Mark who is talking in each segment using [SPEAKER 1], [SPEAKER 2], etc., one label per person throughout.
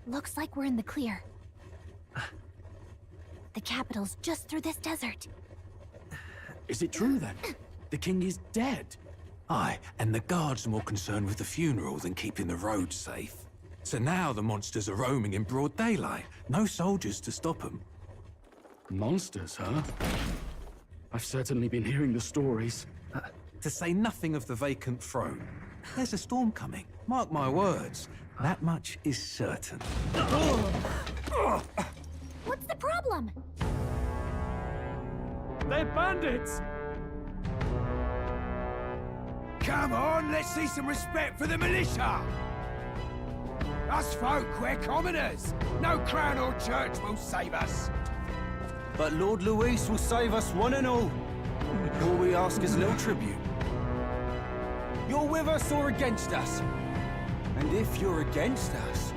[SPEAKER 1] Looks like we're in the clear. The capital's just through this desert.
[SPEAKER 2] Is it true then? The king is dead? Aye, and the guards are more concerned with the funeral than keeping the roads safe. So now the monsters are roaming in broad daylight. No soldiers to stop them.
[SPEAKER 3] Monsters, huh? I've certainly been hearing the stories.
[SPEAKER 2] To say nothing of the vacant throne. There's a storm coming. Mark my words. That much is certain.
[SPEAKER 1] What's the problem?
[SPEAKER 3] They're bandits!
[SPEAKER 4] Come on, let's see some respect for the militia! Us folk, we're commoners. No crown or church will save us.
[SPEAKER 5] But Lord Luis will save us one and all. All we ask is a little tribute. You're with us or against us? And if you're against us...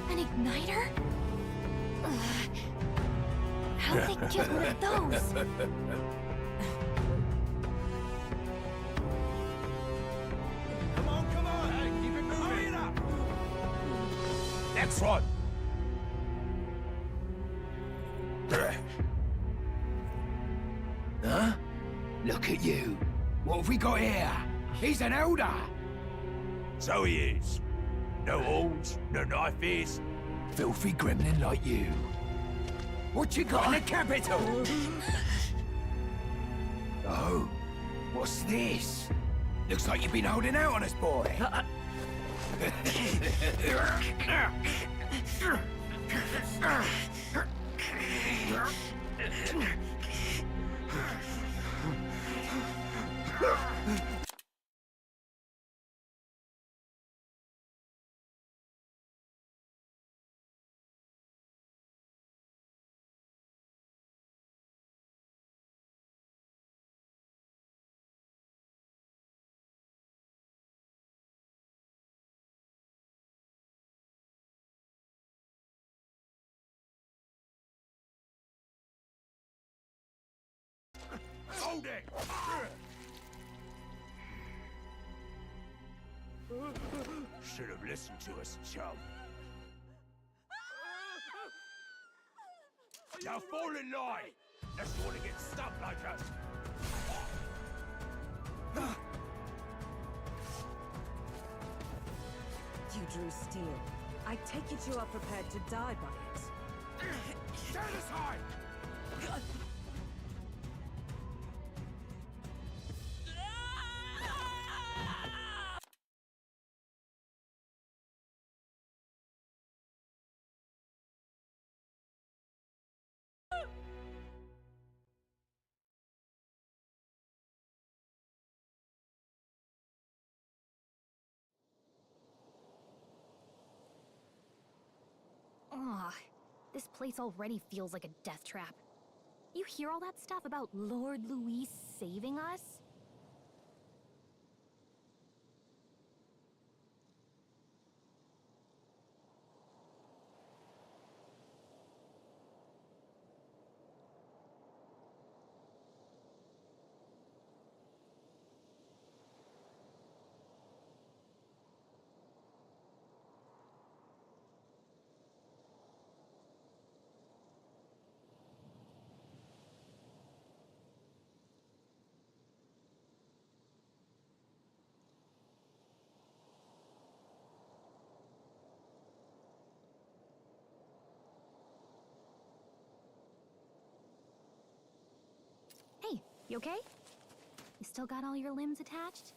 [SPEAKER 1] An igniter? How'd they get one of those?
[SPEAKER 4] Come on, hey, keep it moving. Hurry it up! Next one! Huh? Look at you. What have we got here? He's an elder. So he is. No horns, no knife is. Filthy gremlin like you. What you got in the capital? Oh, what's this? Looks like you've been holding out on us, boy. Hold it! Should have listened to us, chum. Now fall in line! Unless you want to get stuck like us.
[SPEAKER 6] You drew steel. I take it you are prepared to die by it.
[SPEAKER 4] Stand aside!
[SPEAKER 1] Ugh, this place already feels like a death trap. You hear all that stuff about Lord Luis saving us? Hey, you okay? You still got all your limbs attached?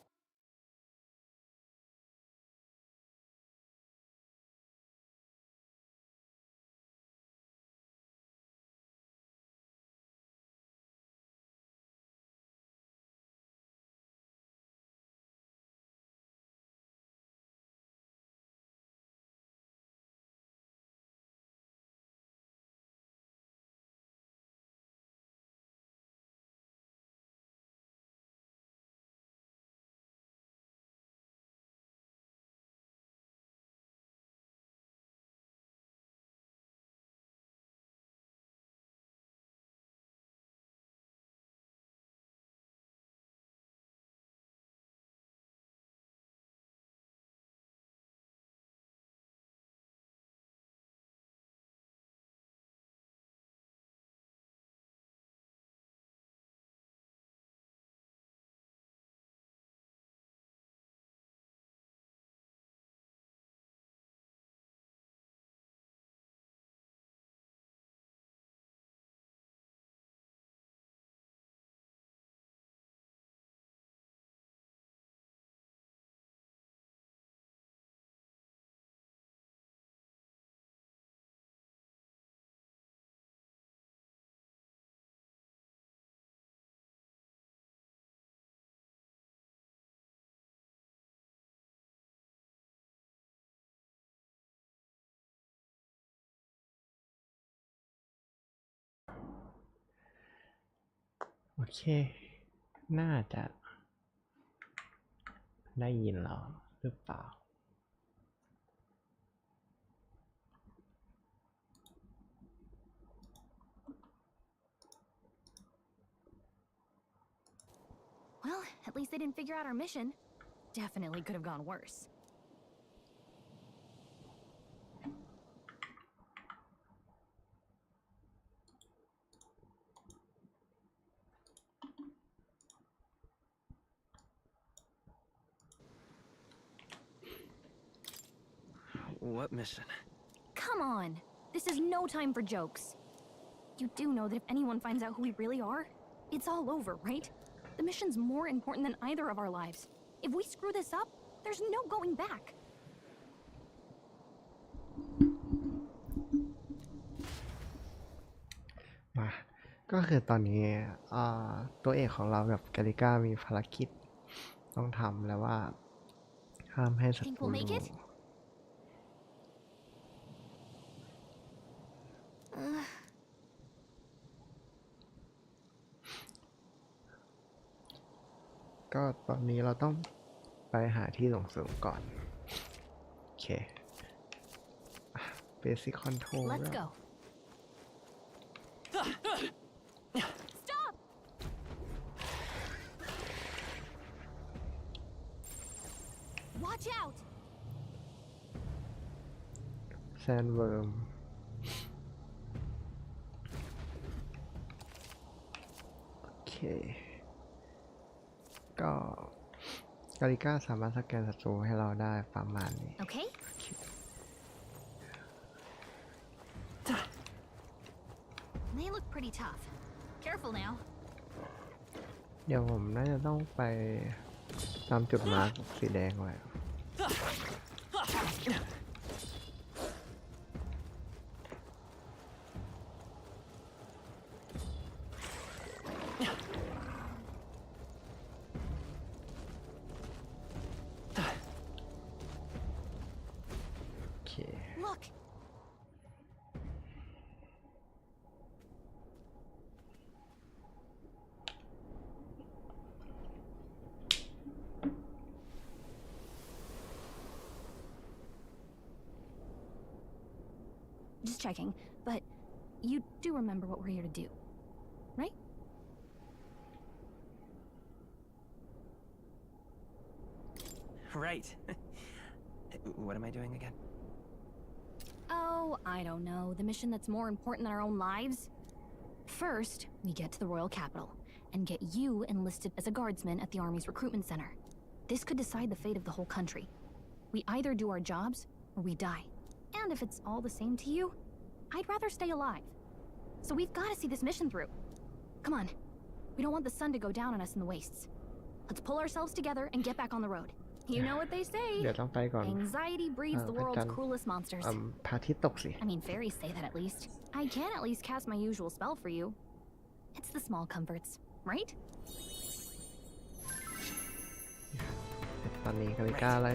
[SPEAKER 7] เค น่าจะได้ยินเราหรือเปล่า
[SPEAKER 1] Well, at least they didn't figure out our mission. Definitely could have gone worse.
[SPEAKER 5] What mission?
[SPEAKER 1] Come on! This is no time for jokes. You do know that if anyone finds out who we really are, it's all over, right? The mission's more important than either of our lives. If we screw this up, there's no going back.
[SPEAKER 7] มา ก็คือตอนนี้ตัวเอกของเรากับกาลิก้ามีภารกิจต้องทำแล้วว่า ห้ามให้ศัต
[SPEAKER 1] Think
[SPEAKER 7] รู
[SPEAKER 1] we'll make
[SPEAKER 7] รู้
[SPEAKER 1] it? Uh,
[SPEAKER 7] ก็ตอนนี้เราต้องไปหาที่สูงๆก่อน โอเค Basic Control
[SPEAKER 1] let's
[SPEAKER 7] แล้ว
[SPEAKER 1] go. Stop! Watch out!
[SPEAKER 7] Sandworm โอเค ก็กาลิก้าสามารถสแกนศัตรูให้เราได้ประมาณนี้
[SPEAKER 1] Okay. They look pretty tough. Careful now.
[SPEAKER 7] เดี๋ยวผมน่าจะต้องไปตามจุดมาร์คสีแดงไว้ โอเค
[SPEAKER 1] Look! Just checking, but you do remember what we're here to do, right?
[SPEAKER 5] Right. What am I doing again?
[SPEAKER 1] Oh, I don't know. The mission that's more important than our own lives? First, we get to the royal capital and get you enlisted as a guardsman at the army's recruitment center. This could decide the fate of the whole country. We either do our jobs or we die. And if it's all the same to you, I'd rather stay alive. So we've got to see this mission through. Come on. We don't want the sun to go down on us in the wastes. Let's pull ourselves together and get back on the road. You know what they
[SPEAKER 7] เดี๋ยว
[SPEAKER 1] say.
[SPEAKER 7] ต้องไปก่อน
[SPEAKER 1] Anxiety breeds the
[SPEAKER 7] พระ
[SPEAKER 1] world's
[SPEAKER 7] จันทร์
[SPEAKER 1] cruelest monsters.
[SPEAKER 7] พระอาทิตย์ตกสิ
[SPEAKER 1] I mean, fairies say that at least. I can at least cast my usual spell for you. It's the small comforts, right?
[SPEAKER 7] ตอนนี้กาลิก้าไล่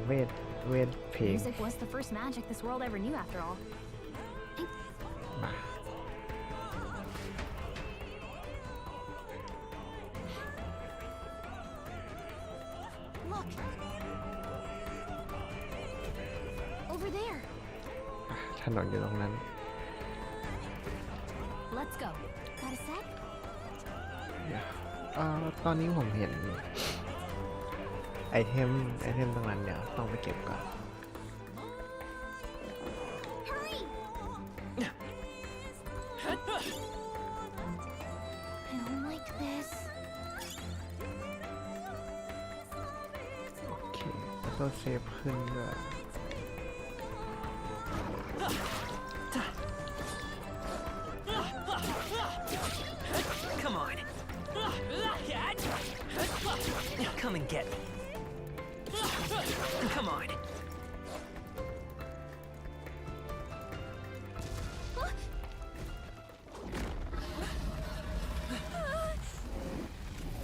[SPEAKER 7] เวทเพลง
[SPEAKER 1] Music was the first magic this world ever knew after all.
[SPEAKER 7] มา
[SPEAKER 1] Look! Over there!
[SPEAKER 7] ถนนอยู่ตรงนั้น
[SPEAKER 1] Let's go. Got a sec?
[SPEAKER 7] ตอนนี้ผมเห็นไอเทมตรงนั้นเดี๋ยวต้องไปเก็บก่อน
[SPEAKER 1] Hurry! I don't like this.
[SPEAKER 7] โอเคแล้วก็เซฟขึ้นด้วย
[SPEAKER 5] Come on. Come and get me. Come on.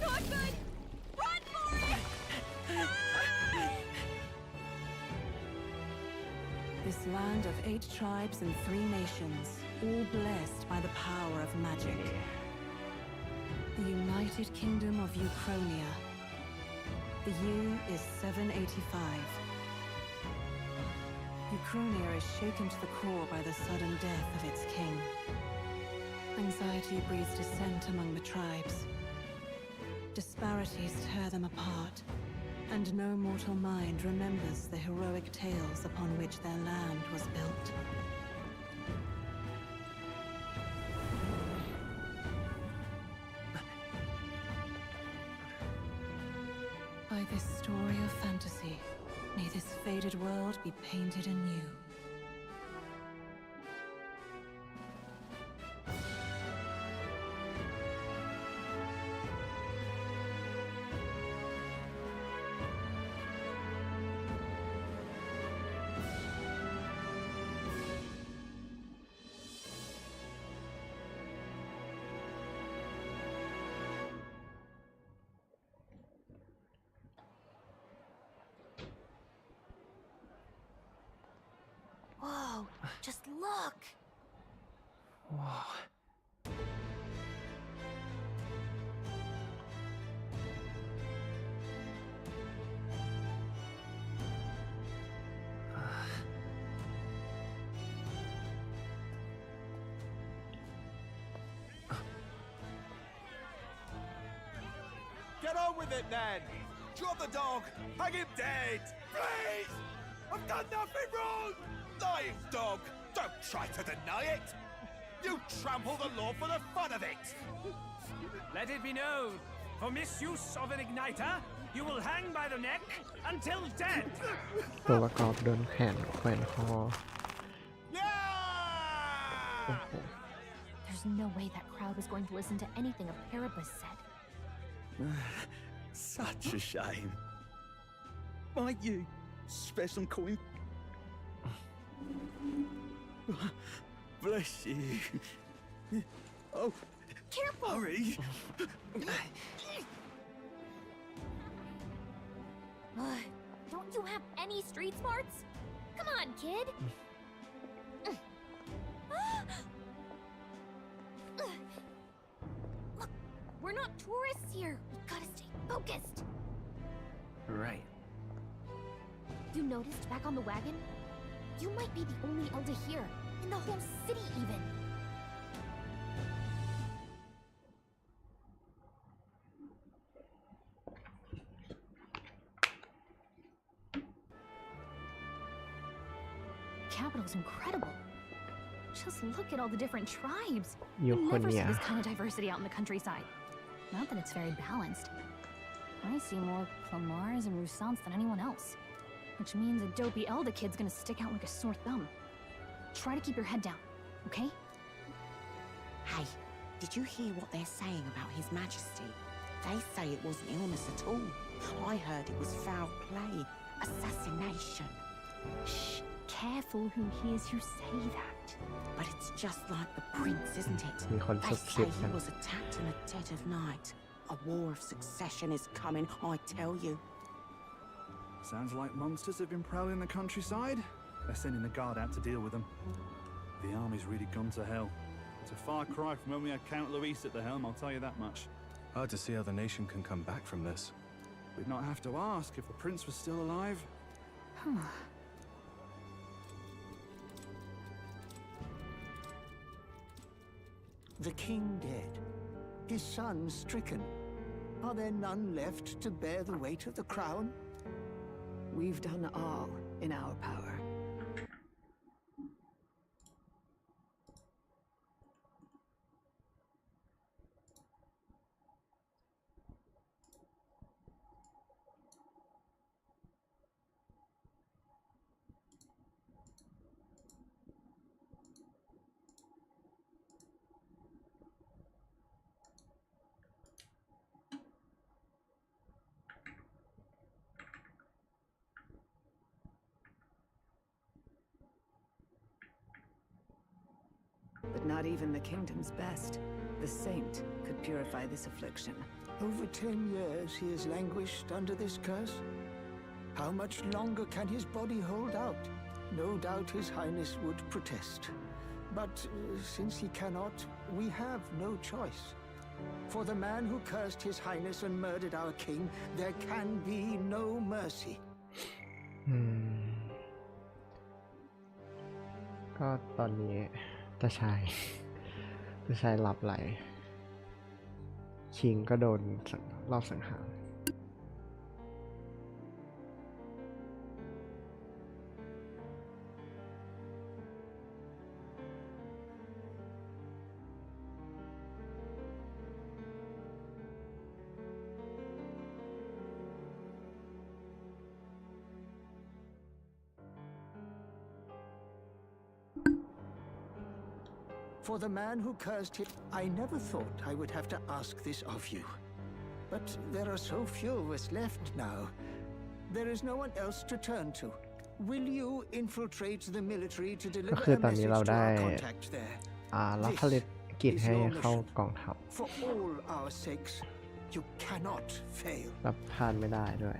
[SPEAKER 1] Not good! Run for it!
[SPEAKER 6] This land of 8 tribes and 3 nations, all blessed by the power of magic. The United Kingdom of Uchronia. The year is 785. Uchronia is shaken to the core by the sudden death of its king. Anxiety breeds dissent among the tribes. Disparities tear them apart, and no mortal mind remembers the heroic tales upon which their land was built. By this story of fantasy, may this faded world be painted anew.
[SPEAKER 1] Whoa, just look!
[SPEAKER 2] Whoa.
[SPEAKER 4] Get on with it, then! Drop the dog! Hang him dead! Please! I've done nothing wrong! Lying dog! Don't try to deny it! You trample the law for the fun of it!
[SPEAKER 8] Let it be known, for misuse of an igniter, you will hang by the neck until dead!
[SPEAKER 7] ตัวประกอบโดนแขนแขวนคอ
[SPEAKER 4] Yeah!
[SPEAKER 7] โอ้โห
[SPEAKER 1] There's no way that crowd was going to listen to anything a Paribus said.
[SPEAKER 9] Such a shame. Might you spare some coin? Bless you. Oh,
[SPEAKER 1] Careful!
[SPEAKER 9] hurry.
[SPEAKER 1] Don't you have any street smarts? Come on, kid! Look, we're not tourists here. We gotta stay focused.
[SPEAKER 2] Right.
[SPEAKER 1] You noticed back on the wagon? You might be the only elder here, in the whole city even. Capital's incredible. Just look at all the different tribes. You never see this kind of diversity out in the countryside. Not that it's very balanced. I see more Plamars and Roussants than anyone else. Which means a dopey elder kid's gonna stick out like a sore thumb. Try to keep your head down, okay?
[SPEAKER 10] Hey, did you hear what they're saying about His Majesty? They say it wasn't illness at all. I heard it was foul play, assassination.
[SPEAKER 1] Shh, careful who hears you say that.
[SPEAKER 10] But it's just like the prince, isn't it?
[SPEAKER 7] มีคน
[SPEAKER 10] They
[SPEAKER 7] สุด
[SPEAKER 10] say
[SPEAKER 7] คิดกัน
[SPEAKER 10] he was attacked in the dead of night. A war of succession is coming, I tell you.
[SPEAKER 11] Sounds like monsters have been prowling the countryside. They're sending the guard out to deal with them. The army's really gone to hell. It's a far cry from when we had Count Luis at the helm, I'll tell you that much.
[SPEAKER 12] Hard to see how the nation can come back from this.
[SPEAKER 11] We'd not have to ask if the prince was still alive.
[SPEAKER 13] The king dead, his son stricken. Are there none left to bear the weight of the crown?
[SPEAKER 6] We've done all in our power. But not even the kingdom's best, the saint, could purify this affliction.
[SPEAKER 13] Over 10 years he has languished under this curse. How much longer can his body hold out? No doubt His Highness would protest. But since he cannot, we have no choice. For the man who cursed His Highness and murdered our king, there can be no mercy.
[SPEAKER 7] ก็ตอนนี้ตาชายหลับไหลคิงก็โดนรอบสังหาร
[SPEAKER 13] For the man who cursed him, I never thought I would have to ask this of you. But there are so few of us left now. There is no one else to turn to. Will you infiltrate the military to
[SPEAKER 7] ก็
[SPEAKER 13] deliver
[SPEAKER 7] คือ
[SPEAKER 13] a
[SPEAKER 7] ตอนนี้
[SPEAKER 13] message
[SPEAKER 7] เรา
[SPEAKER 13] to
[SPEAKER 7] ได้
[SPEAKER 13] our contact there?
[SPEAKER 7] รับผลิตกิจให้เข้ากองทัพ
[SPEAKER 13] For all our sakes, you cannot fail.
[SPEAKER 7] รับพลาดไม่ได้ด้วย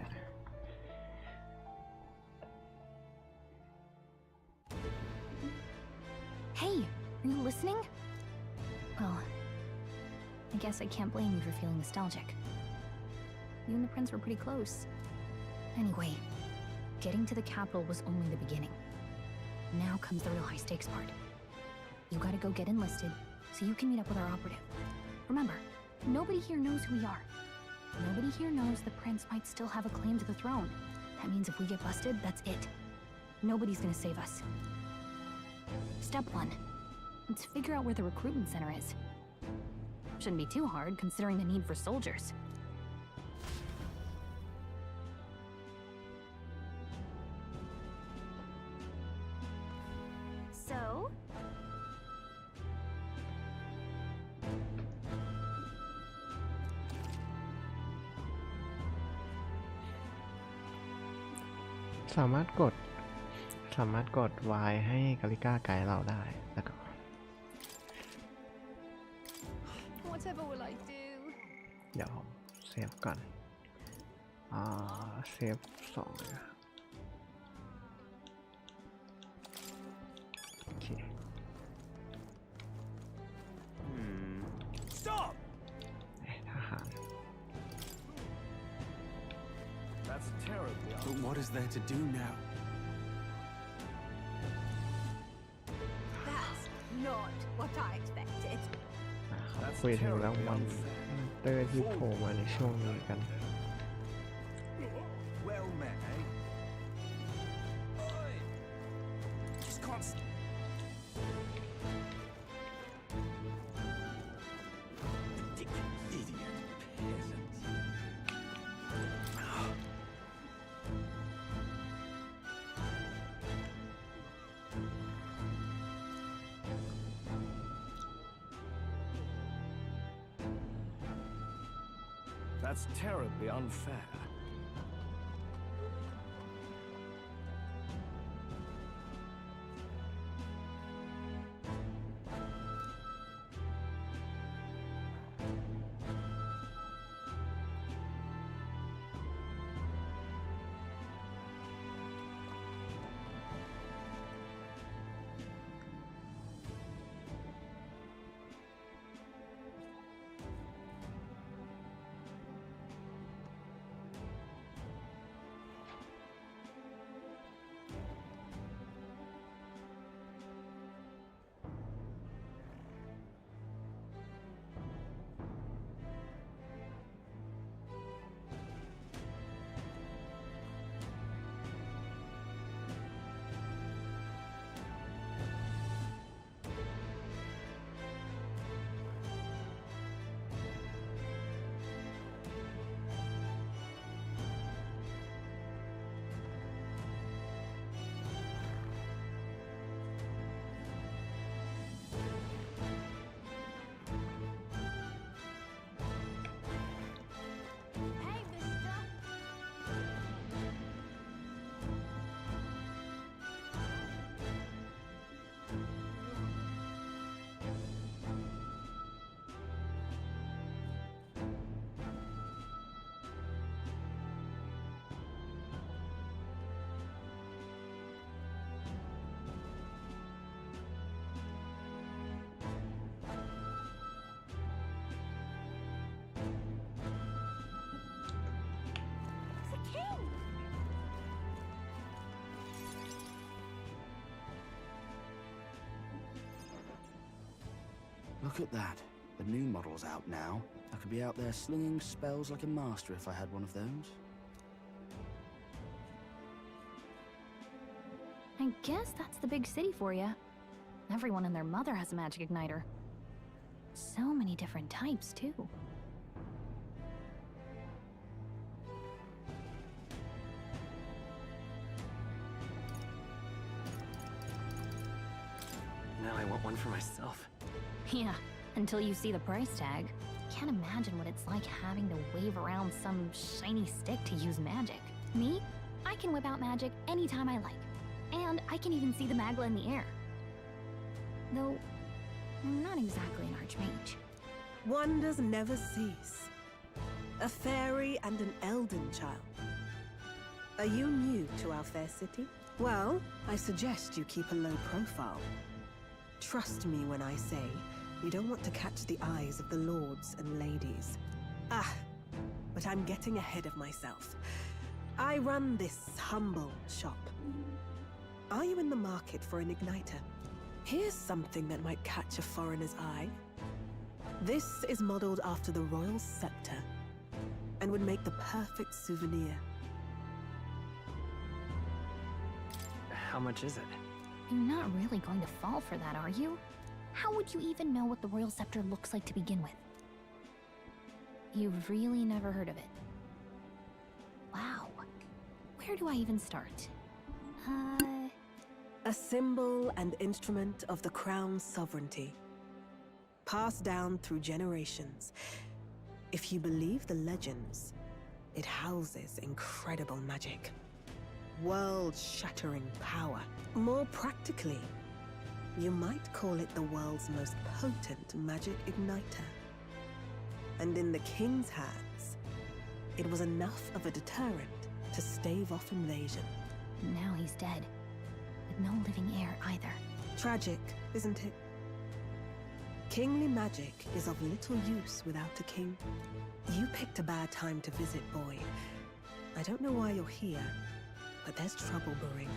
[SPEAKER 1] Hey, are you listening? Well, I guess I can't blame you for feeling nostalgic. You and the prince were pretty close. Anyway, getting to the capital was only the beginning. Now comes the real high-stakes part. You gotta go get enlisted so you can meet up with our operative. Remember, nobody here knows who we are. Nobody here knows the prince might still have a claim to the throne. That means if we get busted, that's it. Nobody's gonna save us. Step 1. Let's figure out where the recruitment center is. Shouldn't be too hard, considering the need for soldiers. So?
[SPEAKER 7] สามารถกด Y ให้กาลิก้าไกด์เราได้แล้วก็
[SPEAKER 1] Whatever will I do?
[SPEAKER 7] เดี๋ยวเซฟก่อนเซฟ2นะครับโอเค
[SPEAKER 8] Stop!
[SPEAKER 7] ทหาร
[SPEAKER 11] That's terribly
[SPEAKER 5] But what is there to do now?
[SPEAKER 14] That's not what I expected.
[SPEAKER 7] เขาคุยถึงรางวัลเตอร์ที่โผล่มาในช่วงนี้กัน
[SPEAKER 4] Well met, eh?
[SPEAKER 8] Just can't.
[SPEAKER 4] Ridiculous idiot peasants.
[SPEAKER 11] That's terribly unfair.
[SPEAKER 3] Look at that. The new model's out now. I could be out there slinging spells like a master if I had one of those.
[SPEAKER 1] I guess that's the big city for you. Everyone and their mother has a magic igniter. So many different types, too.
[SPEAKER 15] Now I want one for myself.
[SPEAKER 1] Yeah, until you see the price tag. Can't imagine what it's like having to wave around some shiny stick to use magic. Me? I can whip out magic anytime I like. And I can even see the Magla in the air. Though, I'm not exactly an archmage.
[SPEAKER 6] Wonders never cease. A fairy and an elden child. Are you new to our fair city? Well, I suggest you keep a low profile. Trust me when I say you don't want to catch the eyes of the lords and ladies. But I'm getting ahead of myself. I run this humble shop. Are you in the market for an igniter? Here's something that might catch a foreigner's eye. This is modeled after the royal scepter and would make the perfect souvenir.
[SPEAKER 15] How much is it?
[SPEAKER 1] You're not really going to fall for that, are you? How would you even know what the royal scepter looks like to begin with? You've really never heard of it. Wow. Where do I even start?
[SPEAKER 6] A symbol and instrument of the crown's sovereignty. Passed down through generations. If you believe the legends, it houses incredible magic. World-shattering power. More practically, you might call it the world's most potent magic igniter. And in the king's hands, it was enough of a deterrent to stave off invasion.
[SPEAKER 1] Now he's dead. With no living heir either.
[SPEAKER 6] Tragic, isn't it? Kingly magic is of little use without a king. You picked a bad time to visit, boy. I don't know why you're here, but there's trouble brewing.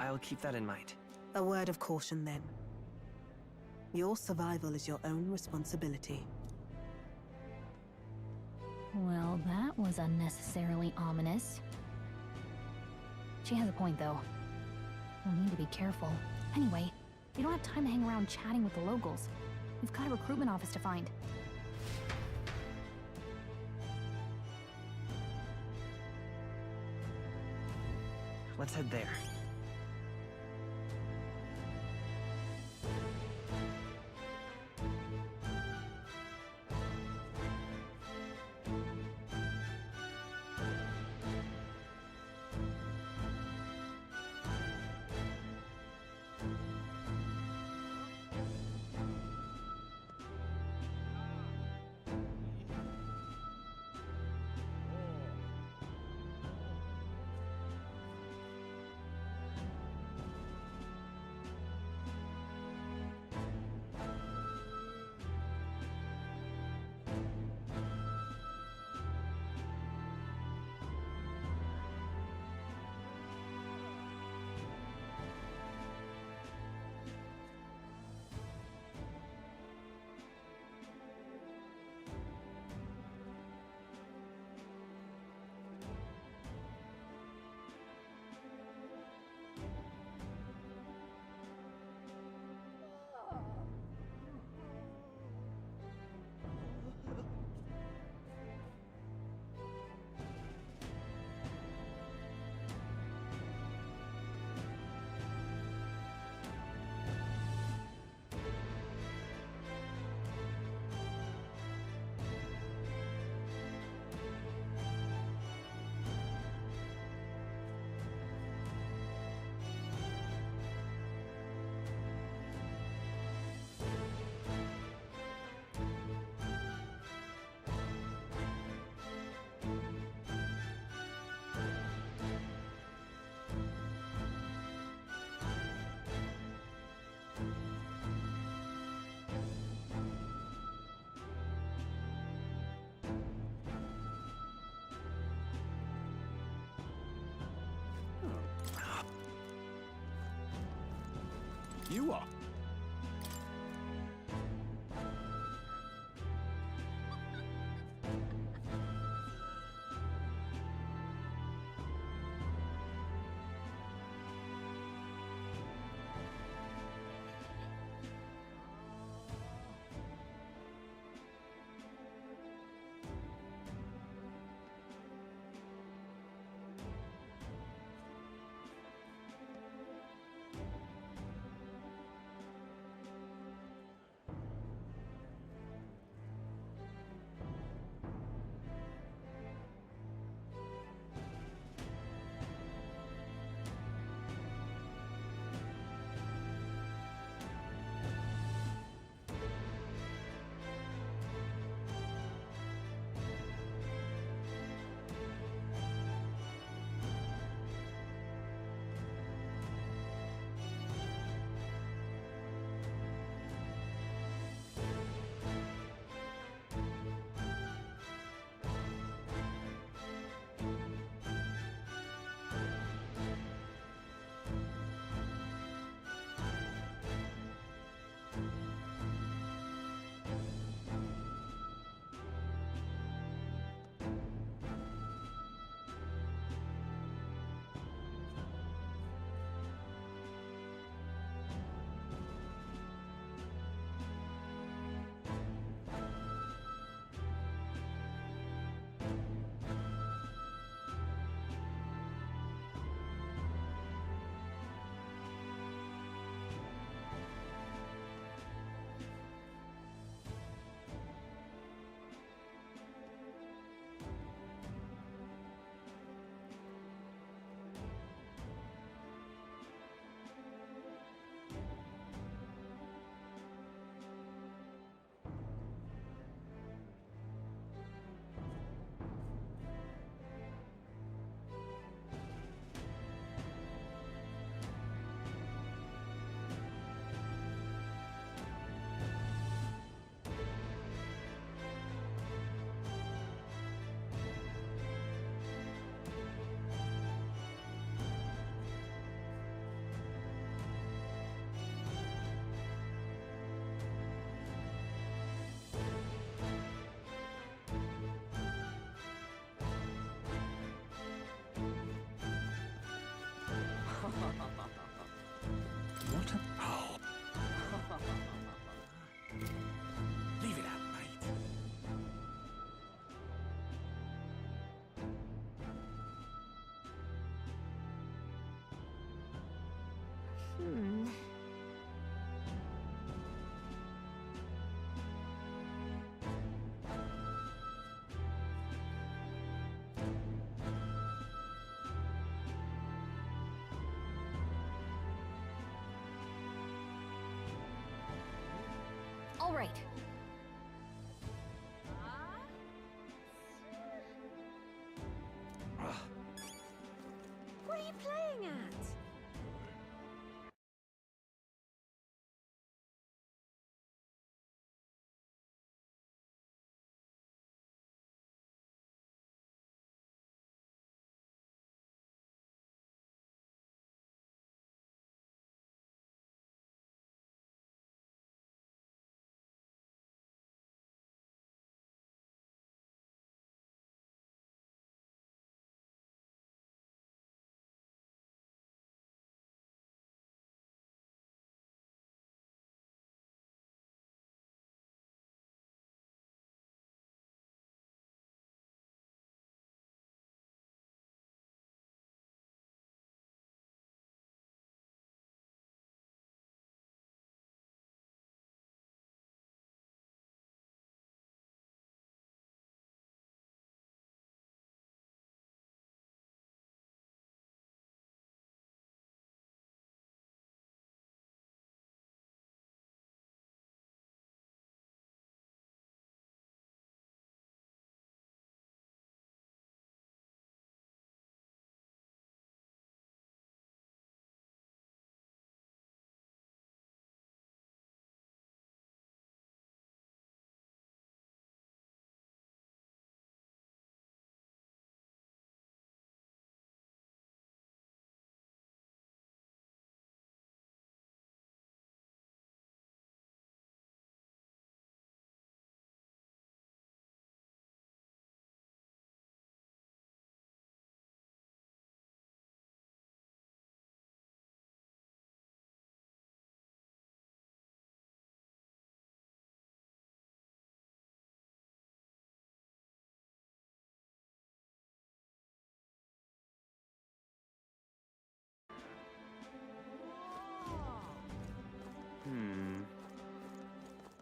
[SPEAKER 15] I'll keep that in mind.
[SPEAKER 6] A word of caution, then. Your survival is your own responsibility.
[SPEAKER 1] Well, that was unnecessarily ominous. She has a point, though. We'll need to be careful. Anyway, we don't have time to hang around chatting with the locals. We've got a recruitment office to find.
[SPEAKER 15] Let's head there.
[SPEAKER 8] You are.
[SPEAKER 1] All right.
[SPEAKER 14] What are you playing at?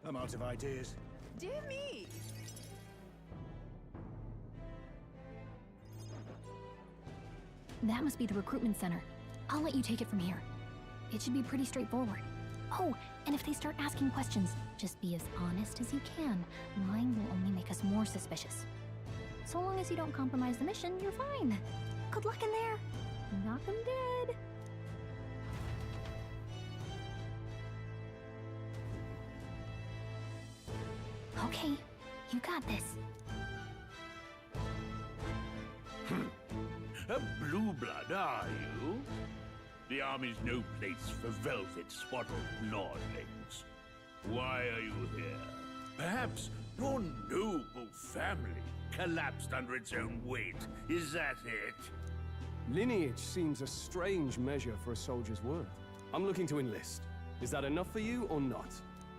[SPEAKER 4] I'm out of ideas.
[SPEAKER 14] Dear me.
[SPEAKER 1] That must be the recruitment center. I'll let you take it from here. It should be pretty straightforward. Oh, and if they start asking questions, just be as honest as you can. Lying will only make us more suspicious. So long as you don't compromise the mission, you're fine. Good luck in there. Knock 'em dead. Okay, you got this.
[SPEAKER 16] A blue blood, are you? The army's no place for velvet-swaddled lordlings. Why are you here? Perhaps your noble family collapsed under its own weight. Is that it?
[SPEAKER 17] Lineage seems a strange measure for a soldier's worth. I'm looking to enlist. Is that enough for you or not?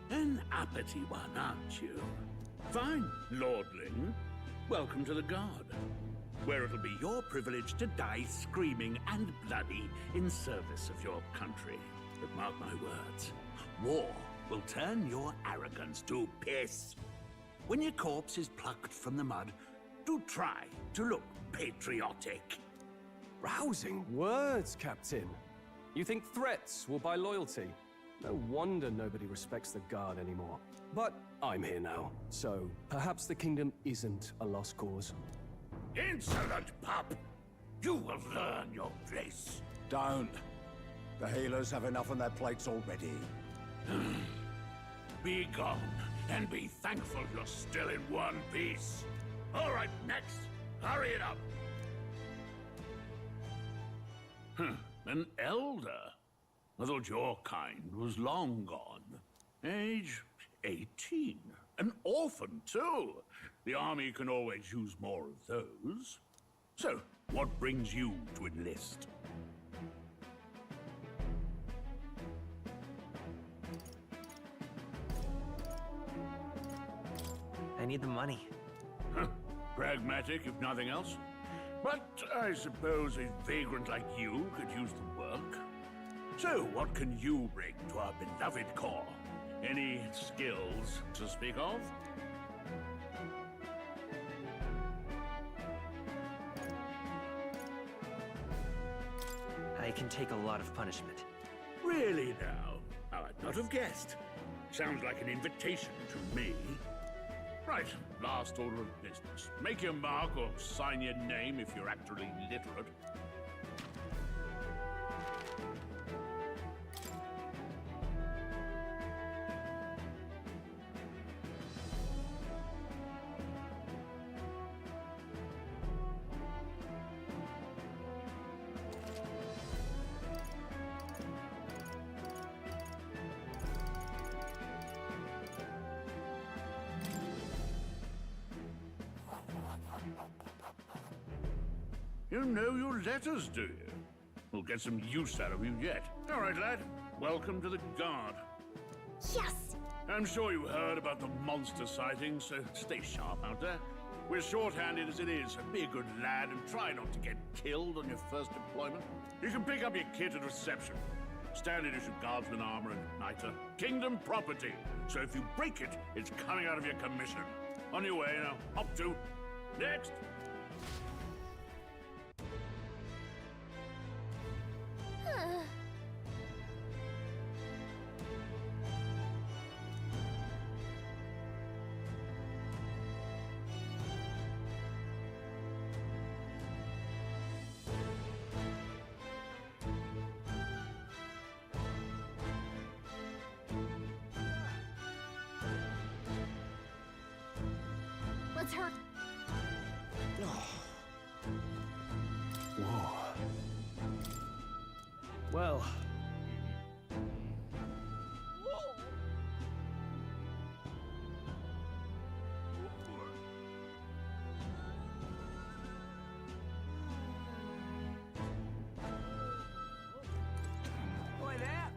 [SPEAKER 16] An uppity one, aren't you? Fine, lordling. Welcome to the Guard, where it'll be your privilege to die screaming and bloody in service of your country. But mark my words, war will turn your arrogance to piss. When your corpse is plucked from the mud, do try to look patriotic.
[SPEAKER 17] Rousing words, Captain. You think threats will buy loyalty? No wonder nobody respects the Guard anymore. But I'm here now, so perhaps the kingdom isn't a lost cause.
[SPEAKER 16] Insolent pup! You will learn your place.
[SPEAKER 4] Don't. The healers have enough on their plates already.
[SPEAKER 16] Be gone, and be thankful you're still in one piece. All right, next. Hurry it up. An elder? I thought your kind was long gone. Age 18. An orphan, too. The army can always use more of those. So, what brings you to enlist?
[SPEAKER 15] I need the money.
[SPEAKER 16] Pragmatic, if nothing else. But I suppose a vagrant like you could use the work. So, what can you bring to our beloved corps? Any skills to speak of?
[SPEAKER 15] I can take a lot of punishment.
[SPEAKER 16] Really now? I would not have guessed. Sounds like an invitation to me. Right, last order of business. Make your mark or sign your name if you're actually literate. You know your letters, do you? We'll get some use out of you yet. All right, lad. Welcome to the Guard.
[SPEAKER 1] Yes!
[SPEAKER 16] I'm sure you heard about the monster sightings, so stay sharp out there. We're short-handed as it is, so be a good lad and try not to get killed on your first deployment. You can pick up your kit at reception. Standard issue guardsman armor and igniter. Kingdom property, so if you break it, it's coming out of your commission. On your way now. Up to. Next!
[SPEAKER 1] Let's hurry.
[SPEAKER 3] Whoa. Well.
[SPEAKER 8] Boy there!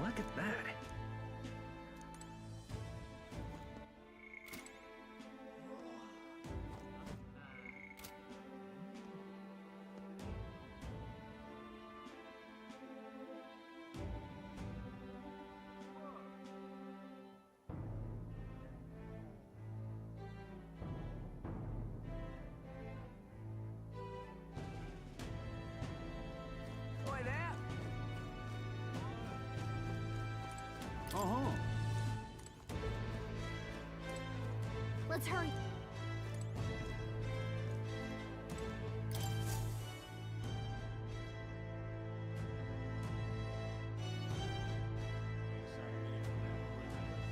[SPEAKER 15] Look at that.
[SPEAKER 8] Boy there!
[SPEAKER 3] Uh-huh.
[SPEAKER 1] Let's hurry.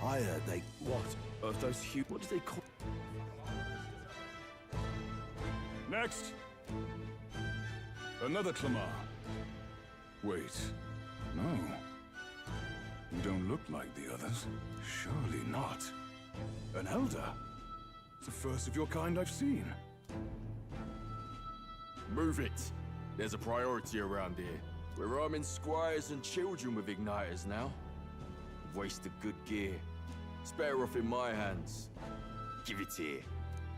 [SPEAKER 5] I heard they...
[SPEAKER 3] What? Of those huge... What do they call...
[SPEAKER 11] Next! Another Clamar. Wait. No. You don't look like the others. Surely not. An elder? It's the first of your kind I've seen.
[SPEAKER 18] Move it. There's a priority around here. We're arming squires and children with igniters now. Wasted good gear. It's better off in my hands. Give it here.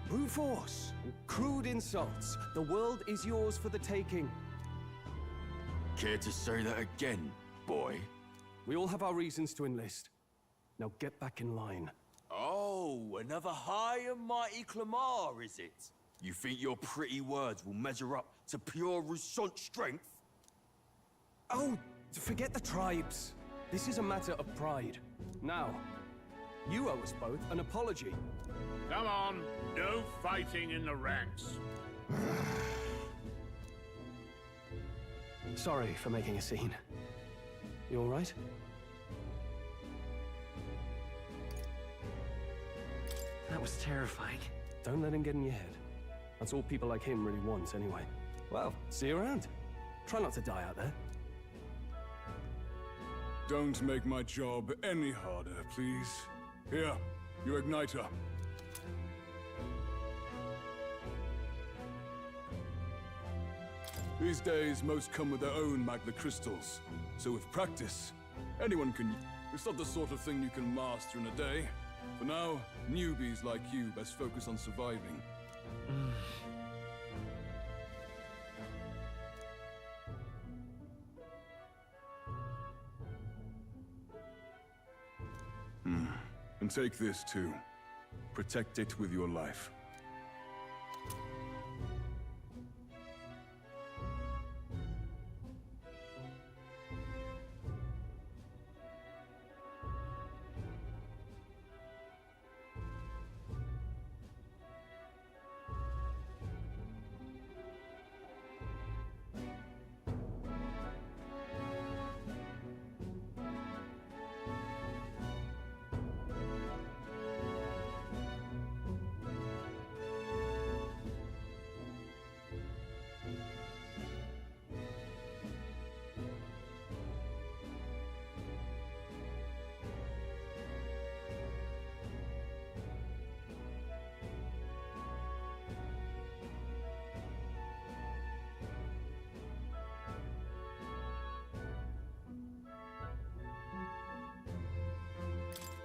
[SPEAKER 17] Brute force. Crude insults. The world is yours for the taking.
[SPEAKER 18] Care to say that again, boy?
[SPEAKER 17] We all have our reasons to enlist. Now get back in line.
[SPEAKER 18] Oh, another high and mighty Clamar, is it? You think your pretty words will measure up to pure Roussant strength?
[SPEAKER 17] Oh, forget the tribes. This is a matter of pride. Now, you owe us both an apology.
[SPEAKER 16] Come on, no fighting in the ranks.
[SPEAKER 17] Sorry for making a scene. You all right?
[SPEAKER 15] That was terrifying.
[SPEAKER 17] Don't let him get in your head. That's all people like him really want, anyway. Well, see you around. Try not to die out there.
[SPEAKER 11] Don't make my job any harder, please. Here, your igniter. These days, most come with their own magna crystals. So with practice, anyone can... It's not the sort of thing you can master in a day.
[SPEAKER 12] For now, newbies like you best focus on surviving. And take this too. Protect it with your life.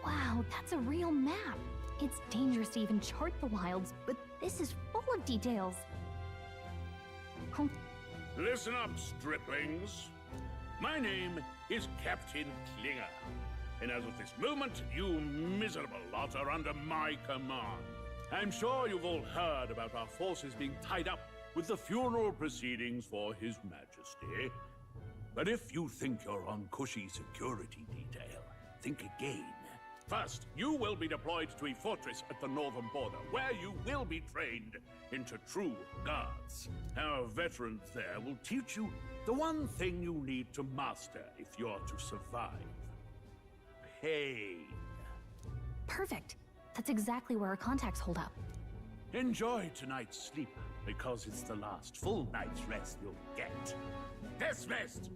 [SPEAKER 1] Wow, that's a real map. It's dangerous to even chart the wilds, but this is full of details.
[SPEAKER 16] Listen up, striplings. My name is Captain Klinger, and as of this moment, you miserable lot are under my command. I'm sure you've all heard about our forces being tied up with the funeral proceedings for His Majesty. But if you think you're on cushy security detail, think again. First, you will be deployed to a fortress at the northern border, where you will be trained into true guards. Our veterans there will teach you the one thing you need to master if you're to survive. Pain.
[SPEAKER 1] Perfect. That's exactly where our contacts hold up.
[SPEAKER 16] Enjoy tonight's sleep, because it's the last full night's rest you'll get. Dismissed!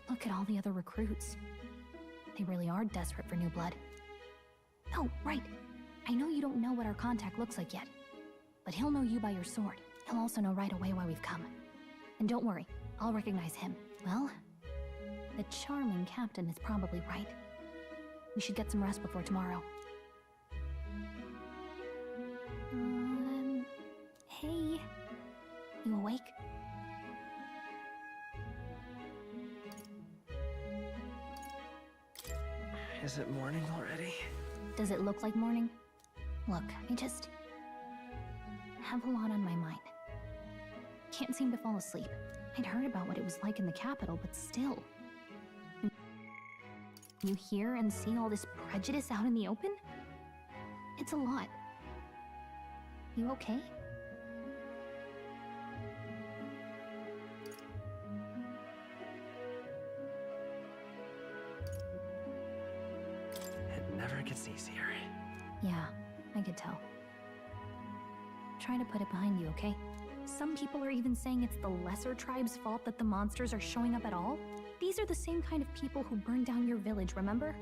[SPEAKER 1] Look at all the other recruits. They really are desperate for new blood. Oh, right. I know you don't know what our contact looks like yet, but he'll know you by your sword. He'll also know right away why we've come. And don't worry, I'll recognize him. Well, the charming captain is probably right. We should get some rest before tomorrow. Hey. You awake?
[SPEAKER 15] Is it morning already?
[SPEAKER 1] Does it look like morning? Look, I just have a lot on my mind. Can't seem to fall asleep. I'd heard about what it was like in the capital, but still. You hear and see all this prejudice out in the open? It's a lot. You okay?
[SPEAKER 15] It never gets easier.
[SPEAKER 1] Yeah, I could tell. Try to put it behind you, okay? Some people are even saying it's the lesser tribe's fault that the monsters are showing up at all. These are the same kind of people who burned down your village, remember?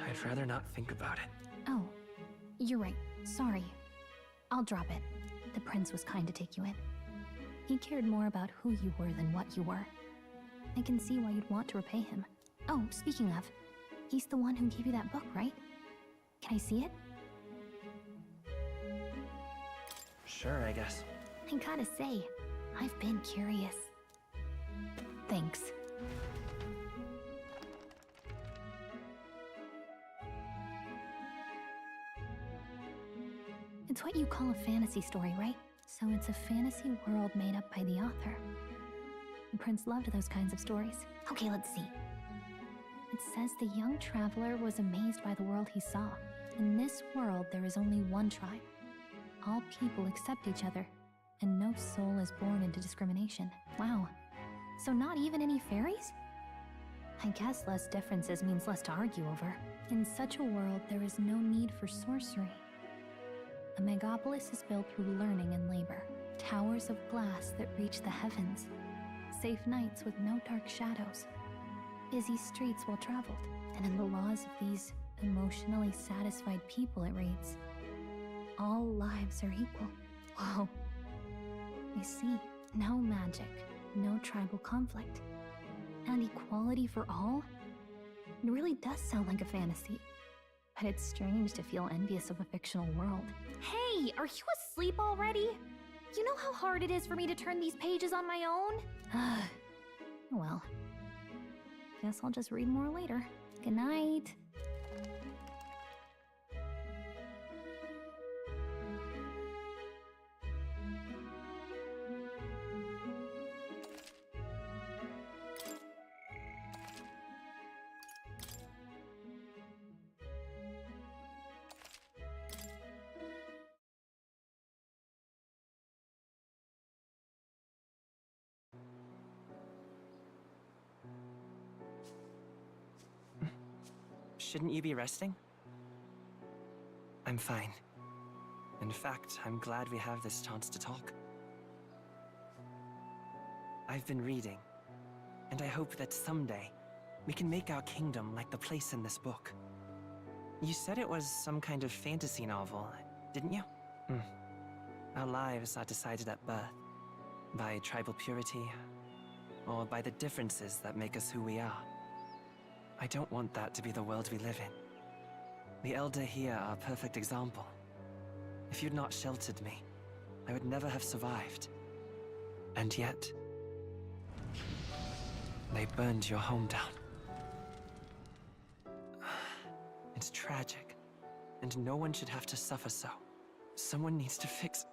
[SPEAKER 15] I'd rather not think about it.
[SPEAKER 1] Oh, you're right. Sorry. I'll drop it. The prince was kind to take you in. He cared more about who you were than what you were. I can see why you'd want to repay him. Oh, speaking of, he's the one who gave you that book, right? Can I see it?
[SPEAKER 15] Sure, I guess.
[SPEAKER 1] I gotta say, I've been curious. Thanks. It's what you call a fantasy story, right? So it's a fantasy world made up by the author. The prince loved those kinds of stories. Okay, let's see. It says the young traveler was amazed by the world he saw. In this world, there is only one tribe. All people accept each other, and no soul is born into discrimination. Wow. So not even any fairies? I guess less differences means less to argue over. In such a world, there is no need for sorcery. A megapolis is built through learning and labor. Towers of glass that reach the heavens. Safe nights with no dark shadows. Busy streets well traveled. And in the laws of these emotionally satisfied people, it reads, all lives are equal. Whoa. I see. No magic, no tribal conflict, and equality for all? It really does sound like a fantasy. But it's strange to feel envious of a fictional world. Hey, are you asleep already? You know how hard it is for me to turn these pages on my own? Well, guess I'll just read more later. Good night.
[SPEAKER 15] Shouldn't you be resting? I'm fine. In fact, I'm glad we have this chance to talk. I've been reading, and I hope that someday we can make our kingdom like the place in this book. You said it was some kind of fantasy novel, didn't you? Our lives are decided at birth, by tribal purity, or by the differences that make us who we are. I don't want that to be the world we live in. The Elder here are a perfect example. If you'd not sheltered me, I would never have survived. And yet, they burned your home down. It's tragic, and no one should have to suffer so. Someone needs to fix...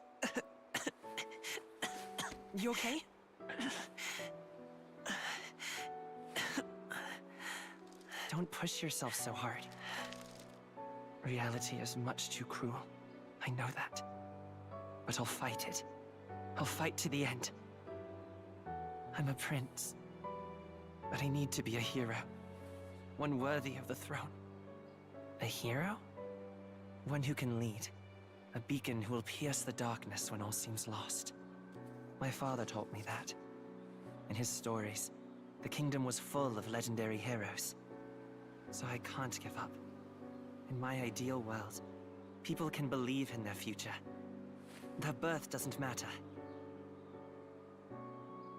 [SPEAKER 15] You okay? Don't push yourself so hard. Reality is much too cruel. I know that. But I'll fight it. I'll fight to the end. I'm a prince. But I need to be a hero. One worthy of the throne. A hero? One who can lead. A beacon who will pierce the darkness when all seems lost. My father taught me that. In his stories, the kingdom was full of legendary heroes. So I can't give up. In my ideal world, people can believe in their future. Their birth doesn't matter.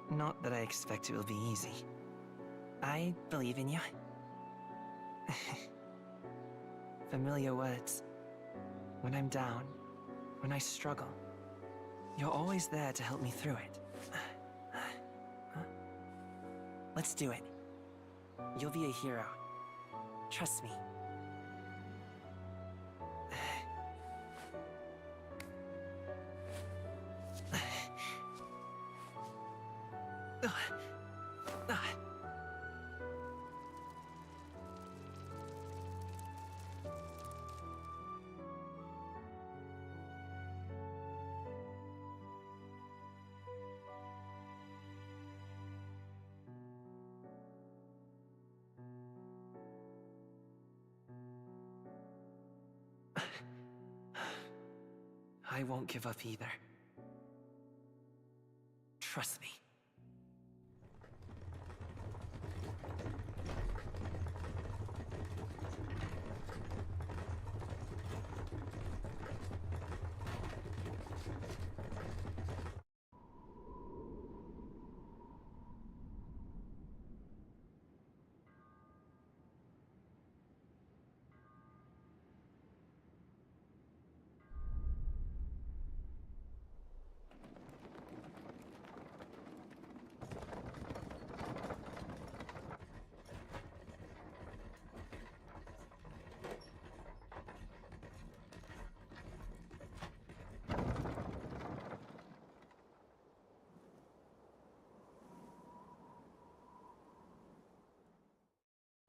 [SPEAKER 15] Not that I expect it will be easy. I believe in you. Familiar words. When I'm down, when I struggle, you're always there to help me through it. Let's do it. You'll be a hero. Trust me. I won't give up either. Trust me.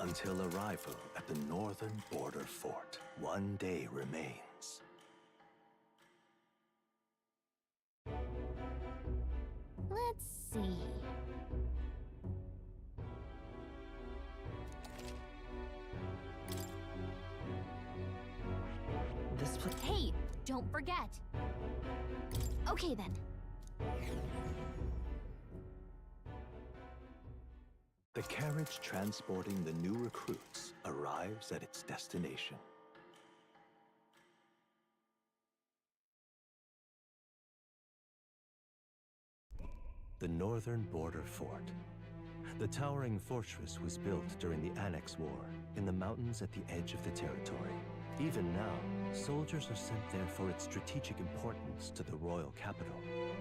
[SPEAKER 19] Until arrival at the northern border fort, one day remains.
[SPEAKER 1] Let's see.
[SPEAKER 15] This place...
[SPEAKER 1] Hey, don't forget. Okay then.
[SPEAKER 19] The carriage transporting the new recruits arrives at its destination. the northern border fort. The towering fortress was built during the Annex War in the mountains at the edge of the territory. Even now, soldiers are sent there for its strategic importance to the royal capital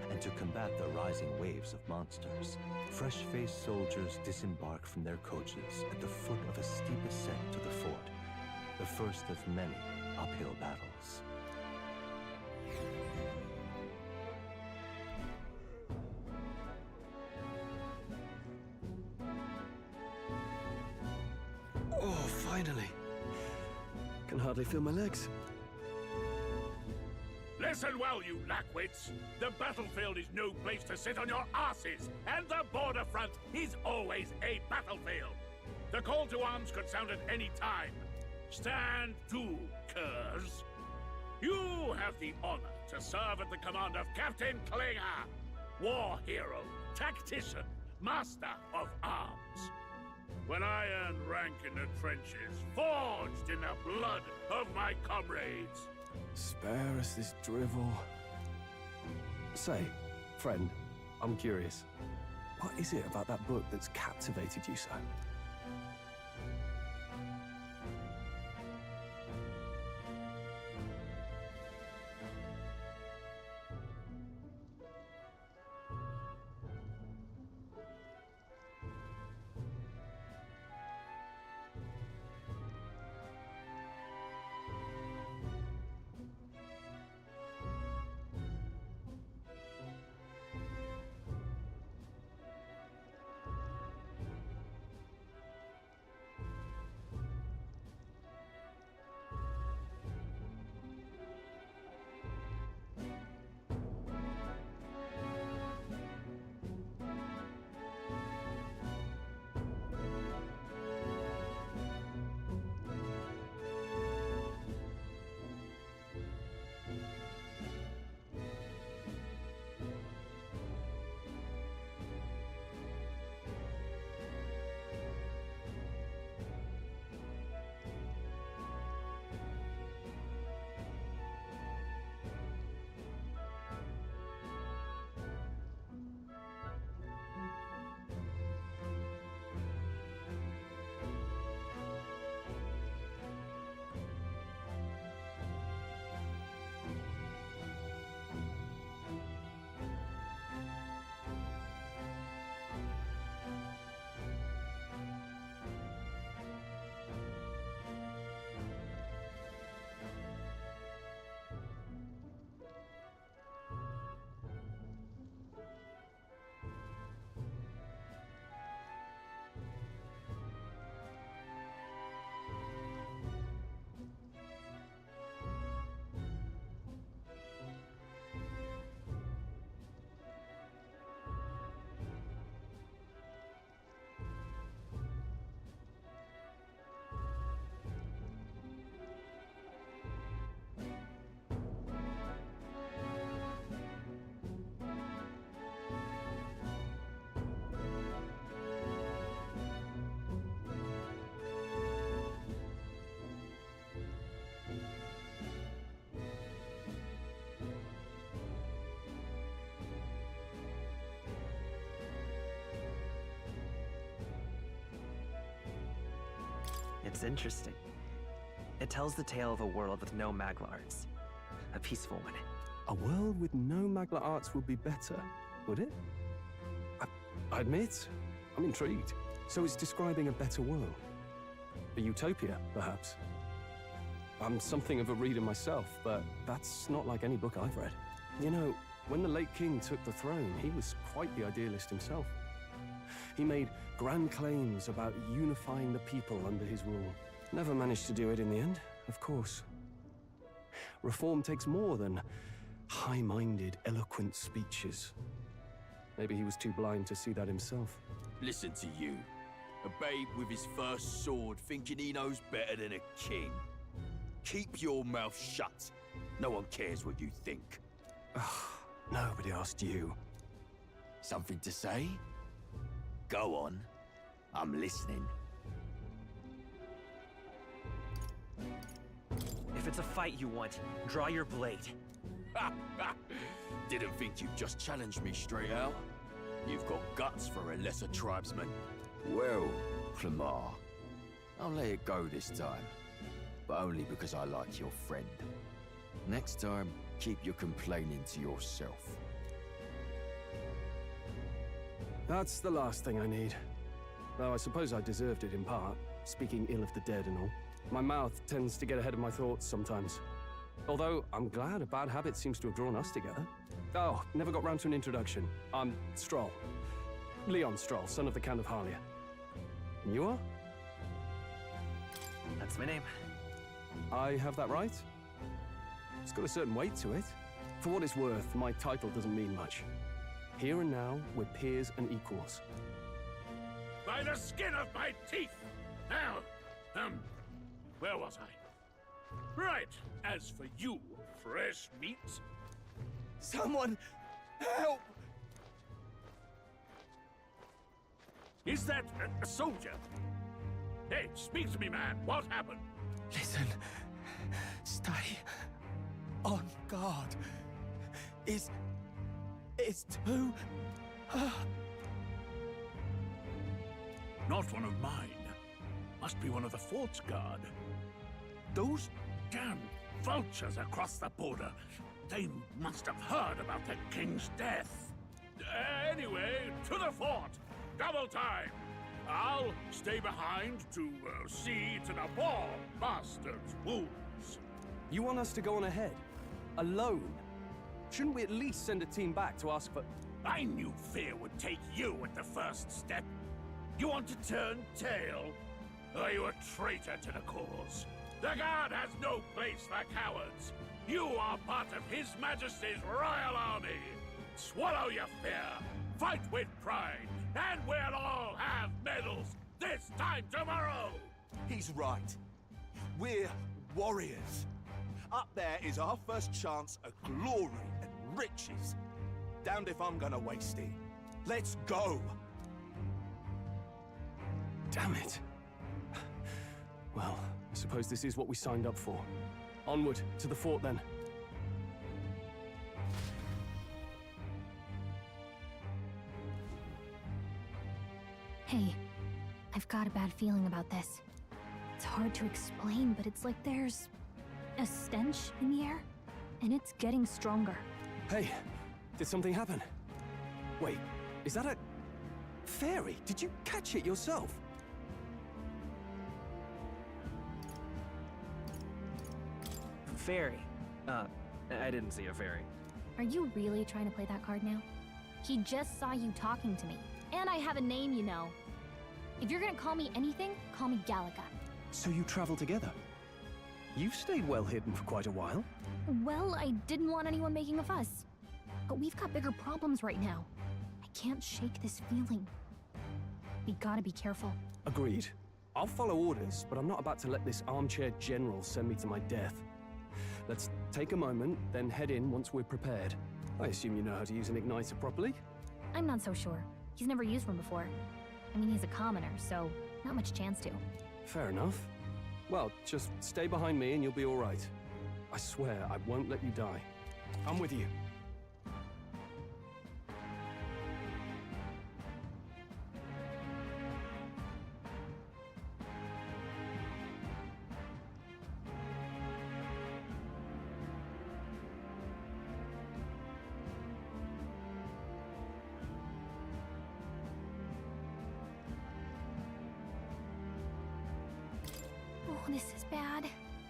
[SPEAKER 19] and to combat the rising waves of monsters. Fresh-faced soldiers disembark from their coaches at the foot of a steep ascent to the fort, the first of many uphill battles.
[SPEAKER 17] Oh, finally. Can hardly feel my legs.
[SPEAKER 16] Listen well, you lackwits. The battlefield is no place to sit on your asses, and the border front is always a battlefield. The call to arms could sound at any time. Stand to, curs. You have the honor to serve at the command of Captain Klinger, war hero, tactician, master of arms. When I earned rank in the trenches, forged in the blood of my comrades.
[SPEAKER 17] Spare us this drivel. Say, friend, I'm curious. What is it about that book that's captivated you so?
[SPEAKER 15] It's interesting. It tells the tale of a world with no Magla arts. A peaceful one.
[SPEAKER 17] A world with no Magla arts would be better, would it? I admit, I'm intrigued. So it's describing a better world. A utopia, perhaps. I'm something of a reader myself, but that's not like any book I've read. You know, when the late king took the throne, he was quite the idealist himself. He made grand claims about unifying the people under his rule. Never managed to do it in the end, of course. Reform takes more than high-minded, eloquent speeches. Maybe he was too blind to see that himself.
[SPEAKER 18] Listen to you. A babe with his first sword thinking he knows better than a king. Keep your mouth shut. No one cares what you think.
[SPEAKER 17] Nobody asked you.
[SPEAKER 18] Something to say? Go on. I'm listening.
[SPEAKER 15] If it's a fight you want, draw your blade.
[SPEAKER 18] Didn't think you'd just challenge me straight out. You've got guts for a lesser tribesman. Well, Clamar, I'll let it go this time. But only because I like your friend. Next time, keep your complaining to yourself.
[SPEAKER 17] That's the last thing I need. Though I suppose I deserved it in part, speaking ill of the dead and all. My mouth tends to get ahead of my thoughts sometimes. Although, I'm glad a bad habit seems to have drawn us together. Oh, never got round to an introduction. I'm Stroll. Leon Stroll, son of the Count of Harlia. And you are?
[SPEAKER 15] That's my name.
[SPEAKER 17] I have that right? It's got a certain weight to it. For what it's worth, my title doesn't mean much. Here and now, we're peers and equals.
[SPEAKER 16] By the skin of my teeth! Now, where was I? Right, as for you, fresh meat.
[SPEAKER 4] Someone help!
[SPEAKER 16] Is that a soldier? Hey, speak to me, man. What happened?
[SPEAKER 4] Listen. Stay on guard. It's too...
[SPEAKER 16] Not one of mine. Must be one of the fort's guard. Those damn vultures across the border. They must have heard about the king's death. Anyway, to the fort. Double time. I'll stay behind to see to the poor bastard's wounds.
[SPEAKER 17] You want us to go on ahead? Alone? Shouldn't we at least send a team back to ask for...
[SPEAKER 16] I knew fear would take you at the first step. You want to turn tail? Are you a traitor to the cause? The Guard has no place for cowards. You are part of His Majesty's Royal Army. Swallow your fear, fight with pride, and we'll all have medals this time tomorrow!
[SPEAKER 4] He's right. We're warriors. Up there is our first chance at glory and riches. Damned if I'm gonna waste it. Let's go!
[SPEAKER 17] Damn it. Well, I suppose this is what we signed up for. Onward, to the fort then.
[SPEAKER 1] Hey, I've got a bad feeling about this. It's hard to explain, but it's like there's a stench in the air, and it's getting stronger.
[SPEAKER 17] Hey, did something happen? Wait, is that a... fairy? Did you catch it yourself?
[SPEAKER 15] Fairy? I didn't see a fairy.
[SPEAKER 1] Are you really trying to play that card now? He just saw you talking to me. And I have a name, you know. If you're gonna call me anything, call me Gallica.
[SPEAKER 17] So you travel together? You've stayed well hidden for quite a while.
[SPEAKER 1] Well, I didn't want anyone making a fuss. But we've got bigger problems right now. I can't shake this feeling. We gotta be careful.
[SPEAKER 17] Agreed. I'll follow orders, but I'm not about to let this armchair general send me to my death. Let's take a moment, then head in once we're prepared. I assume you know how to use an igniter properly?
[SPEAKER 1] I'm not so sure. He's never used one before. I mean, he's a commoner, so not much chance to.
[SPEAKER 17] Fair enough. Well, just stay behind me and you'll be all right. I swear I won't let you die. I'm with you.
[SPEAKER 1] Oh, this is bad.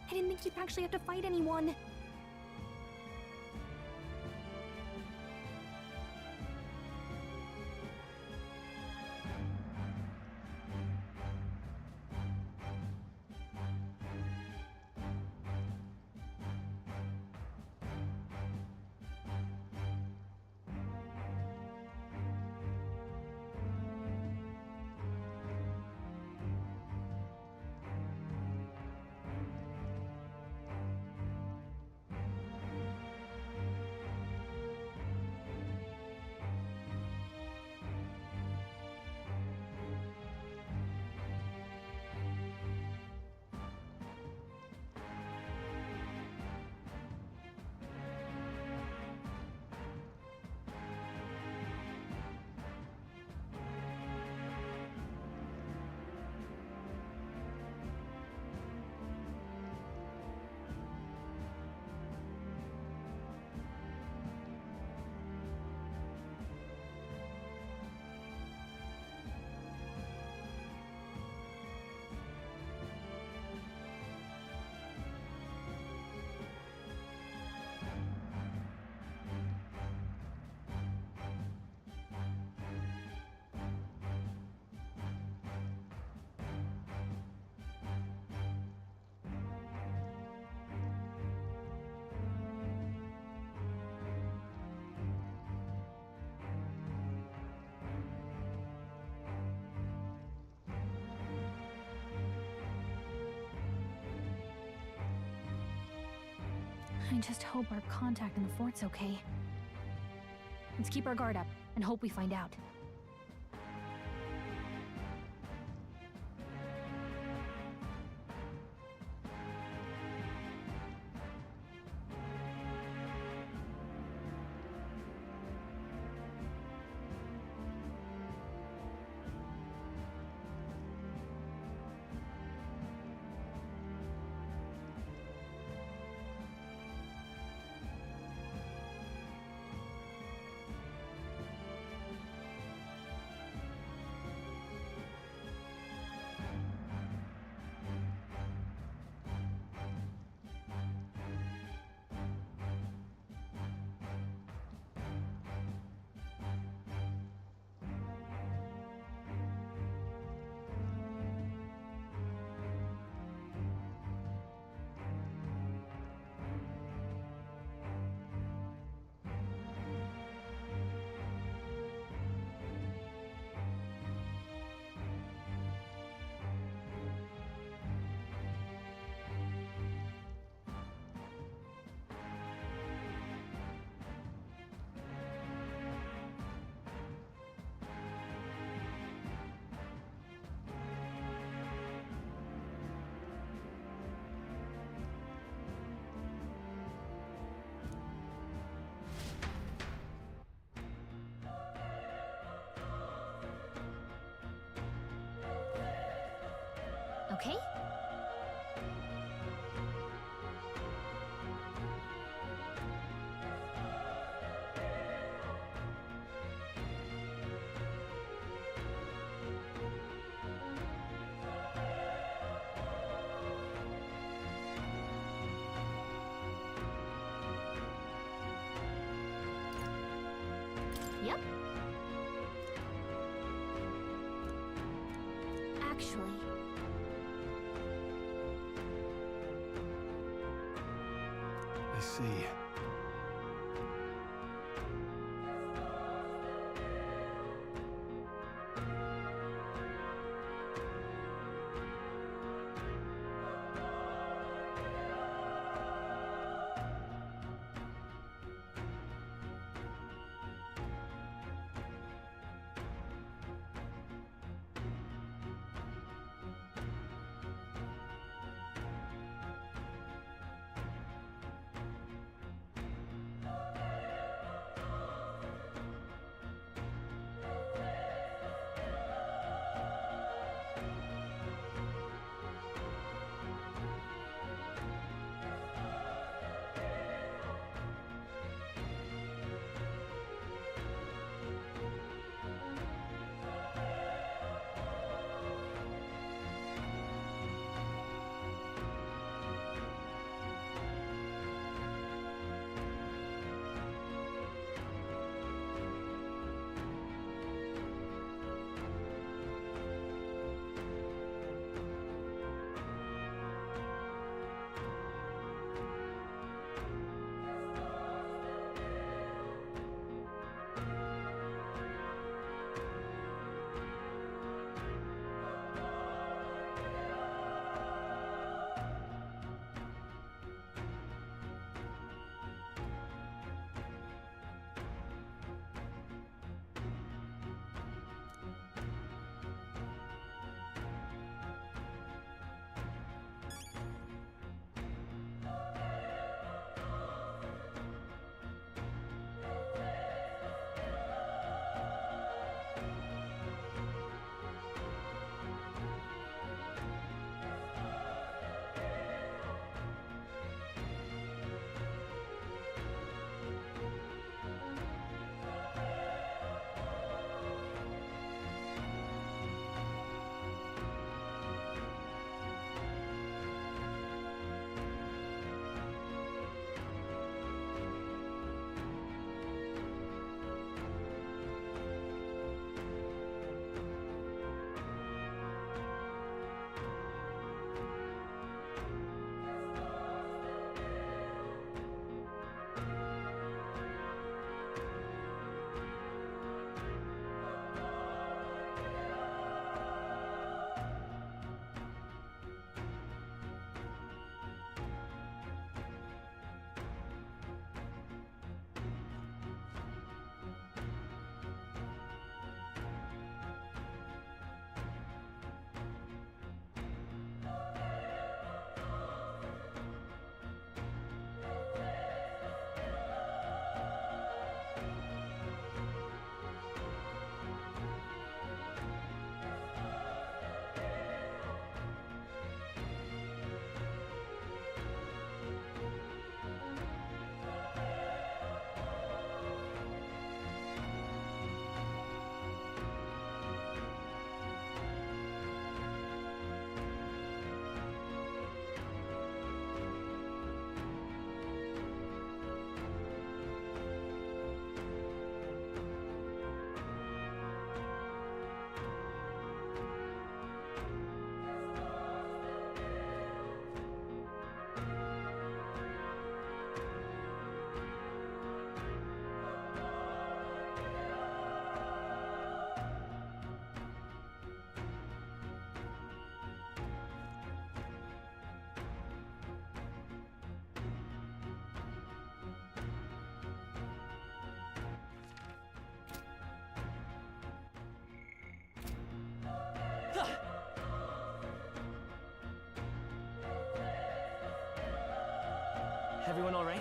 [SPEAKER 1] I didn't think you'd actually have to fight anyone. I just hope our contact in the fort's okay. Let's keep our guard up and hope we find out. Okay? Yep. Actually,
[SPEAKER 17] I see.
[SPEAKER 15] Everyone all right?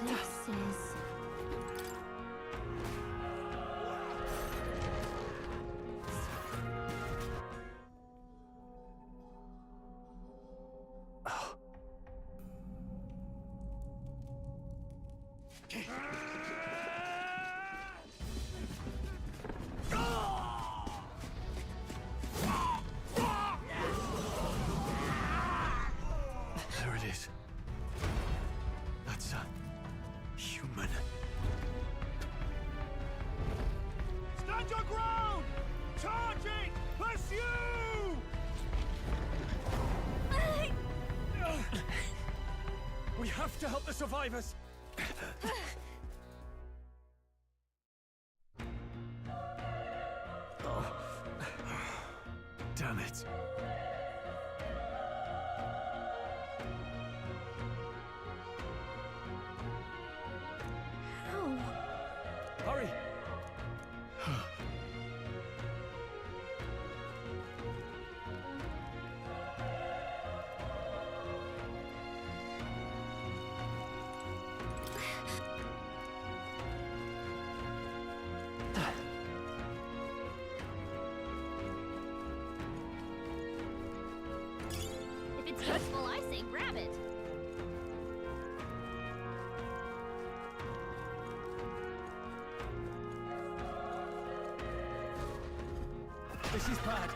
[SPEAKER 1] This is...
[SPEAKER 2] There it is. That's a human.
[SPEAKER 8] Stand your ground! Charging! Pursue!
[SPEAKER 17] We have to help the survivors!
[SPEAKER 2] Damn it.
[SPEAKER 17] Hurry!
[SPEAKER 1] If it's useful, I say grab it.
[SPEAKER 17] This is bad.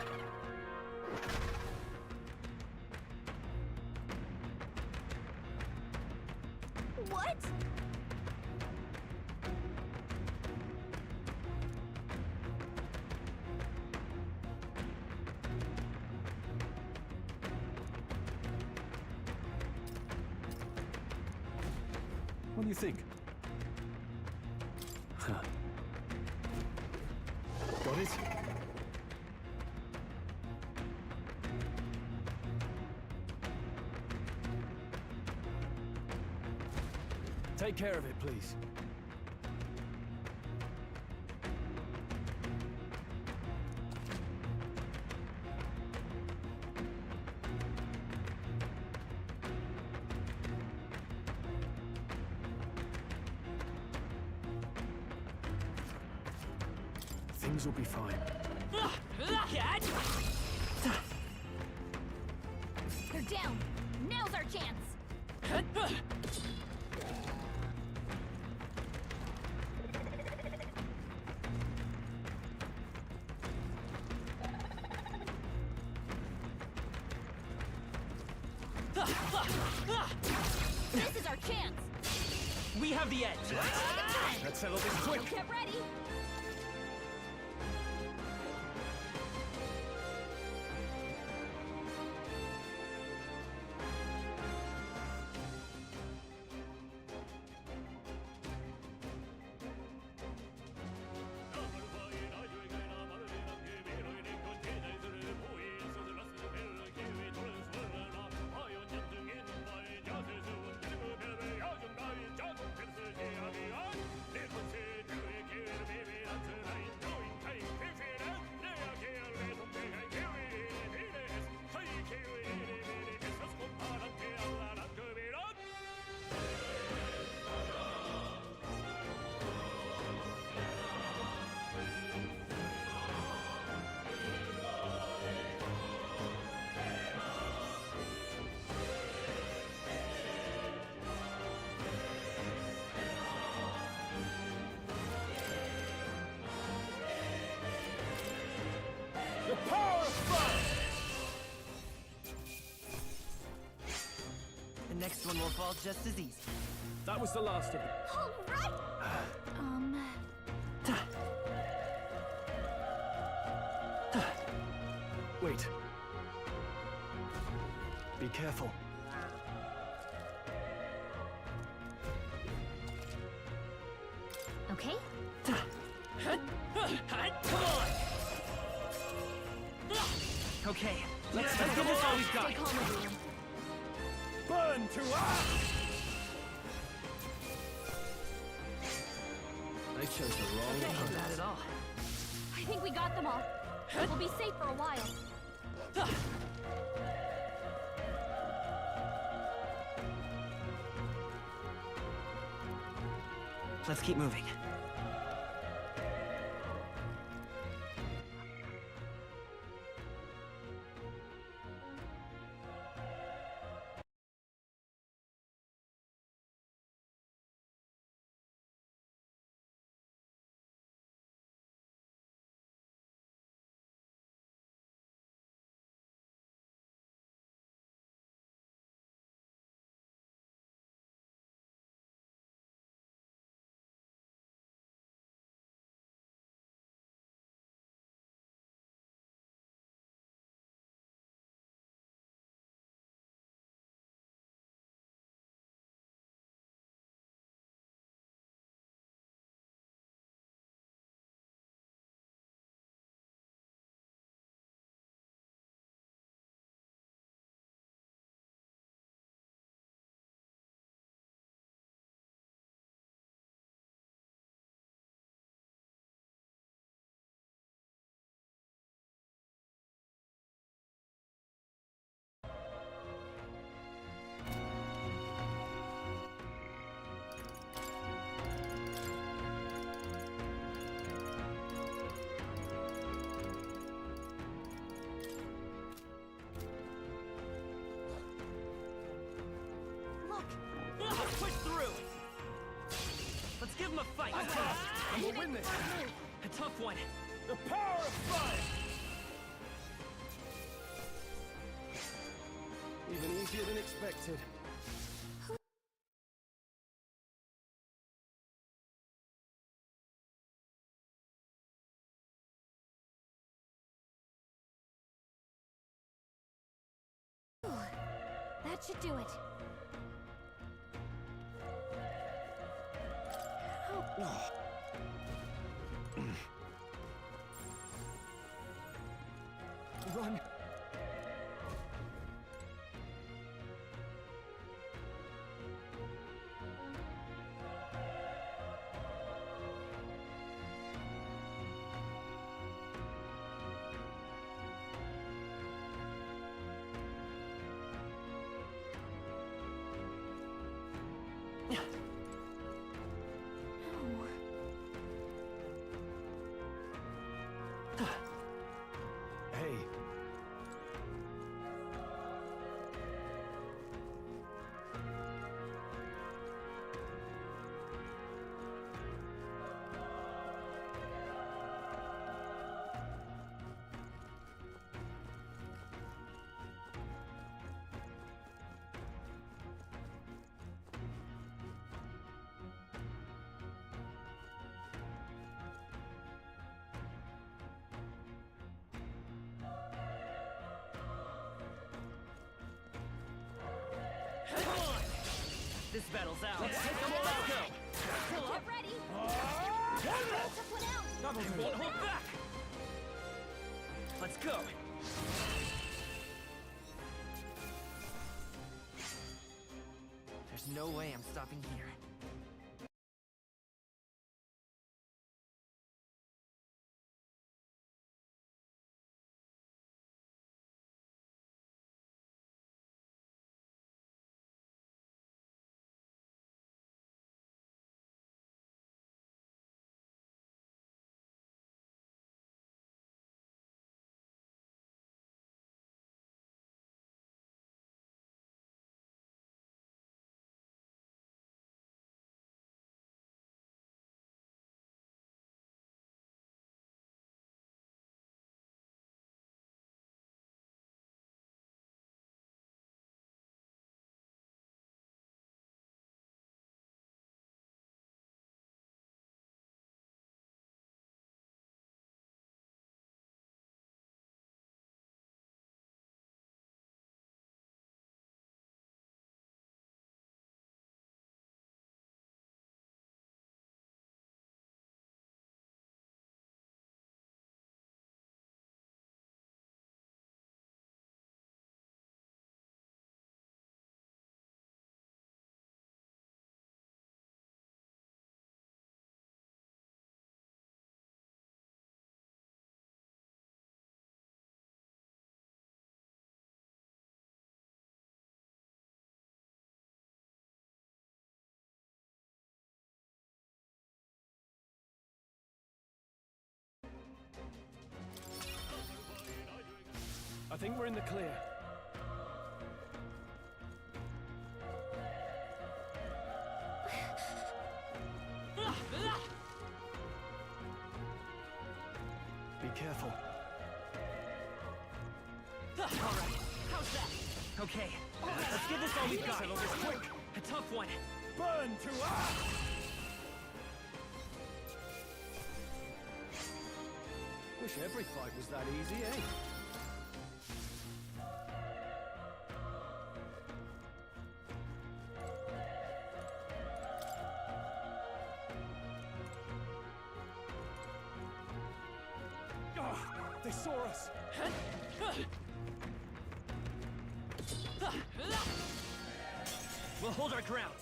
[SPEAKER 1] What?
[SPEAKER 17] What do you think? Got it? Take care of it, please. Things will be fine.
[SPEAKER 1] They're down. Now's our chance. This is our chance.
[SPEAKER 15] We have the edge.
[SPEAKER 17] Let's settle this quick.
[SPEAKER 1] Get ready.
[SPEAKER 8] The power of fire!
[SPEAKER 15] The next one will fall just as easy.
[SPEAKER 17] That was the last of it.
[SPEAKER 1] All right.
[SPEAKER 17] Wait. Be careful.
[SPEAKER 1] Okay?
[SPEAKER 15] Come on! Okay, let's give this all we've got.
[SPEAKER 1] Stay calm, everyone.
[SPEAKER 8] Burn to ash!
[SPEAKER 17] They chose the wrong
[SPEAKER 1] Okay,
[SPEAKER 17] opponent.
[SPEAKER 1] not at all. I think we got them all. We'll be safe for a while.
[SPEAKER 15] Let's keep moving. Push through! Let's give him a fight!
[SPEAKER 17] And we'll win this!
[SPEAKER 15] A tough one!
[SPEAKER 8] The power of fire!
[SPEAKER 17] Even easier than expected.
[SPEAKER 1] That should do it.
[SPEAKER 17] Run! Hey.
[SPEAKER 15] This battle's out.
[SPEAKER 8] Let's take them all out.
[SPEAKER 15] Let's go.
[SPEAKER 1] Get ready. Took one out.
[SPEAKER 15] They won't hold back. Let's go. There's no way I'm stopping here.
[SPEAKER 17] think we're in the clear. Be careful.
[SPEAKER 15] All right, how's that? Okay, let's give this all we've got. Settle this quick. A tough one.
[SPEAKER 8] Burn to ash!
[SPEAKER 17] Wish every fight was that easy, eh?
[SPEAKER 8] They saw us!
[SPEAKER 15] We'll hold our ground.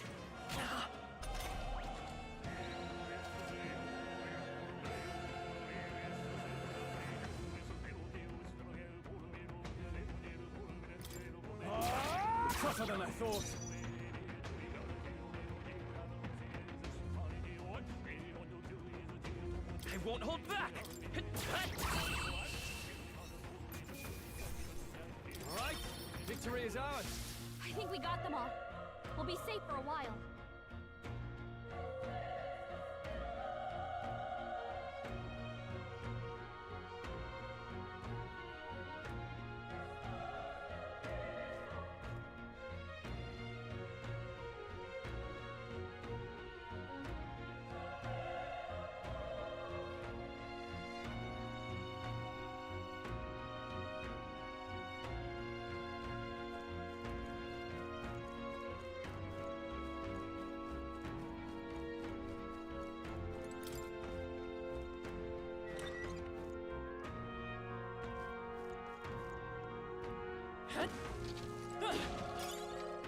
[SPEAKER 8] Tougher than I thought.
[SPEAKER 15] I won't hold back.
[SPEAKER 17] All right, victory is ours.
[SPEAKER 1] I think we got them all. We'll be safe for a while.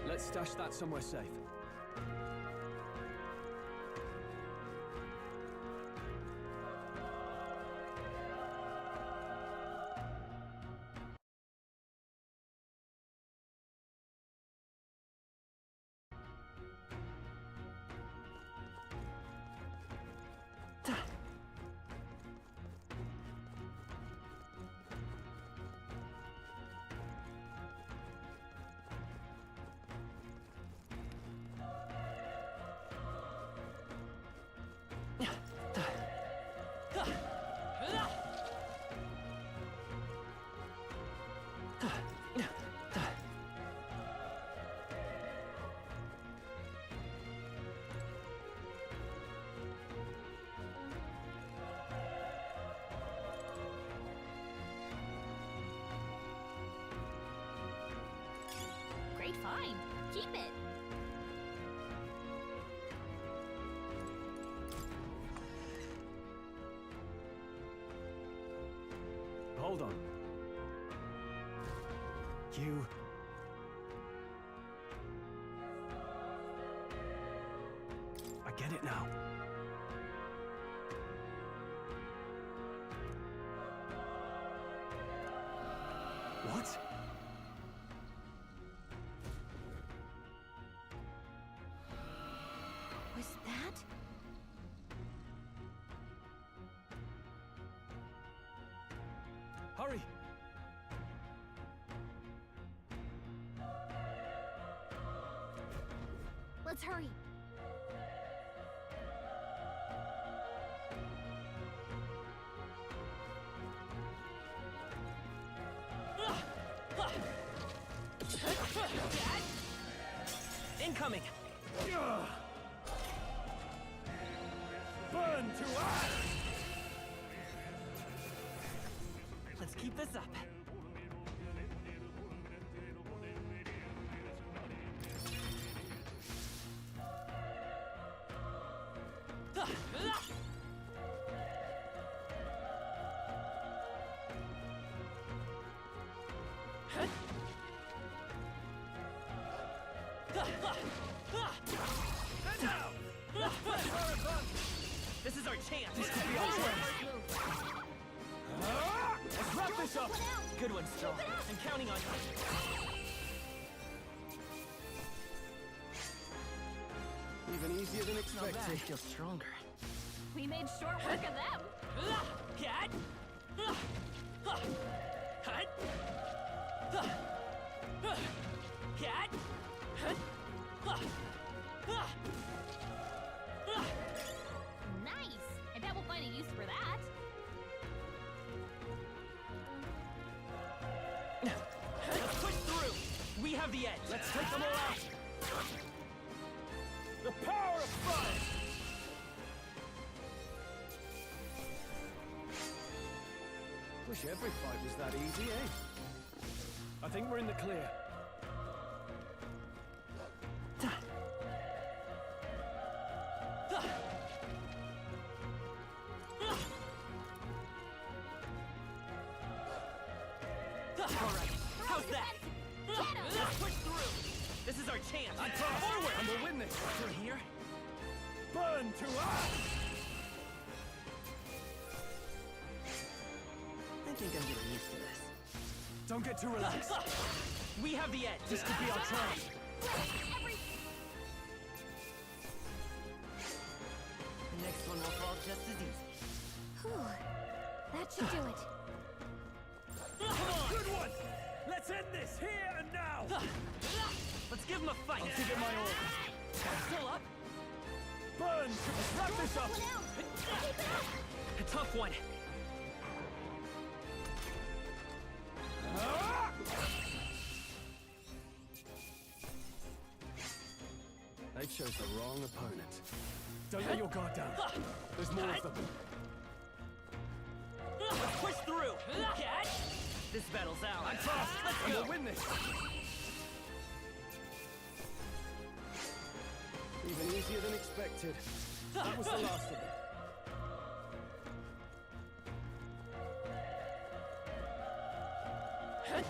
[SPEAKER 17] Let's stash that somewhere safe.
[SPEAKER 1] Great find. Keep it.
[SPEAKER 17] Hold on. You... I get it now. What?
[SPEAKER 1] Was that?
[SPEAKER 17] Hurry!
[SPEAKER 1] Let's hurry.
[SPEAKER 15] Incoming!
[SPEAKER 8] Burn to ash!
[SPEAKER 15] Let's keep this up. This is our chance. This could be our chance.
[SPEAKER 8] Let's wrap this up.
[SPEAKER 15] Good one, Stroll. I'm counting on you.
[SPEAKER 17] Even easier than expected.
[SPEAKER 15] I feel stronger.
[SPEAKER 1] We made short work of them.
[SPEAKER 15] Cat!
[SPEAKER 1] Nice! I bet we'll find a use for that.
[SPEAKER 15] Let's push through! We have the edge!
[SPEAKER 8] Let's take them all out! The power of fire!
[SPEAKER 17] Wish every fight was that easy, eh? I think we're in the clear.
[SPEAKER 15] Alright, how's that? Let's push through! This is our chance! Forward!
[SPEAKER 17] And we'll win this!
[SPEAKER 15] Through here?
[SPEAKER 8] Burn to us!
[SPEAKER 15] I think I'm getting used to this.
[SPEAKER 17] Don't get too relaxed.
[SPEAKER 15] We have the edge!
[SPEAKER 17] This could be our chance.
[SPEAKER 15] The next one will fall just as easy.
[SPEAKER 1] Whew. That should do it.
[SPEAKER 15] Come on!
[SPEAKER 8] Good one! Let's end this here and now!
[SPEAKER 15] Let's give him a fight!
[SPEAKER 17] I'll give it my all.
[SPEAKER 15] Still up?
[SPEAKER 8] Burn! Let's wrap this up!
[SPEAKER 15] A tough one.
[SPEAKER 17] They chose the wrong opponent. Don't let your guard down. There's more of them.
[SPEAKER 15] Push through! Catch! This battle's ours.
[SPEAKER 17] I'm fast.
[SPEAKER 15] Let's
[SPEAKER 17] And
[SPEAKER 15] go!
[SPEAKER 17] we'll win this. Even easier than expected. That was the last of it. Hey.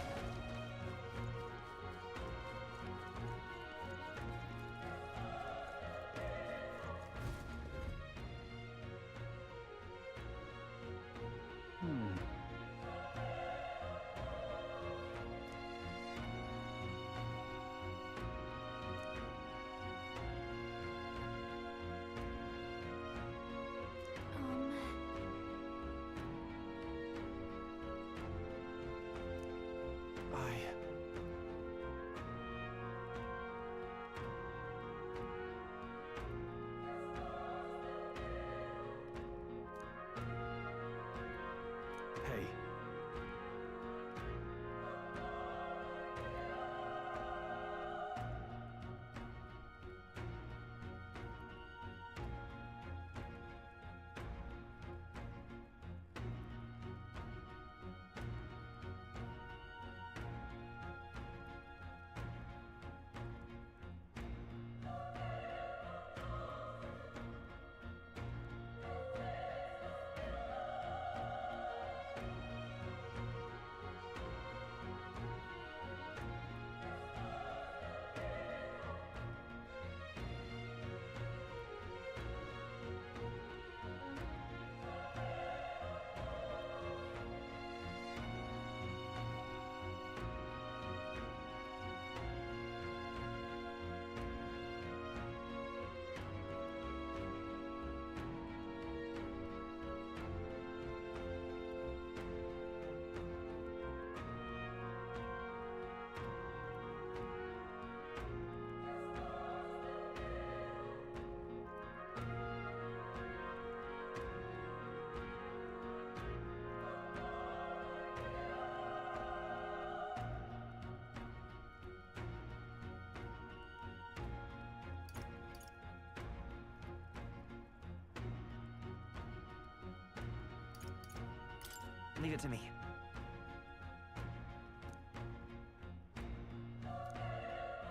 [SPEAKER 15] Leave it to me.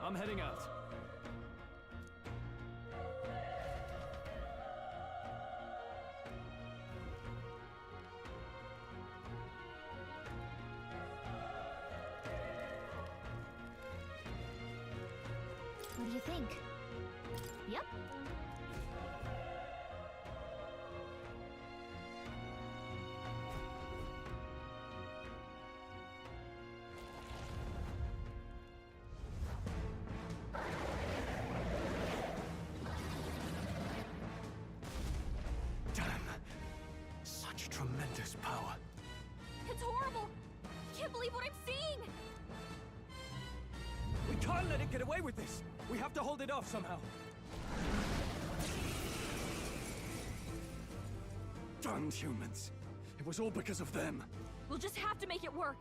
[SPEAKER 17] I'm heading out.
[SPEAKER 1] What do you think? Yep.
[SPEAKER 2] Such tremendous power.
[SPEAKER 1] It's horrible! I can't believe what I'm seeing!
[SPEAKER 17] can't get away with this. We have to hold it off somehow. Damned humans. It was all because of them.
[SPEAKER 1] We'll just have to make it work.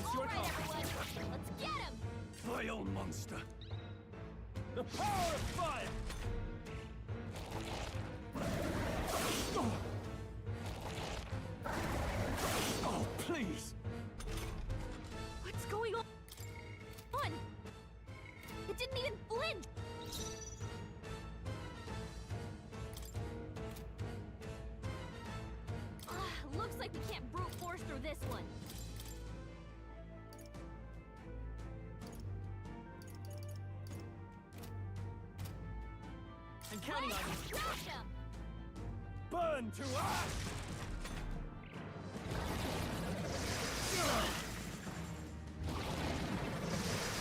[SPEAKER 17] It's your
[SPEAKER 1] All right,
[SPEAKER 17] call.
[SPEAKER 1] everyone. Let's get him.
[SPEAKER 17] Vile monster. The power of fire! Oh, please!
[SPEAKER 1] What's going on? It didn't even flinch. Looks like we can't brute force through this one.
[SPEAKER 17] I'm counting on you.
[SPEAKER 1] Crush him.
[SPEAKER 17] Burn to ash!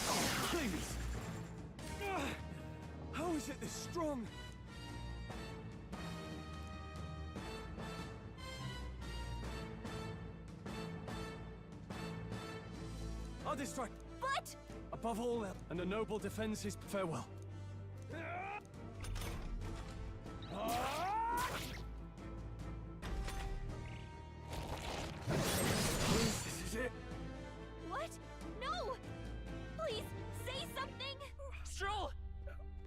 [SPEAKER 17] Oh, please! How is it this strong? I'll distract.
[SPEAKER 1] But
[SPEAKER 17] Above all else, and a noble defends his farewell. This is it.
[SPEAKER 1] what? No! Please say something.
[SPEAKER 17] Stroll!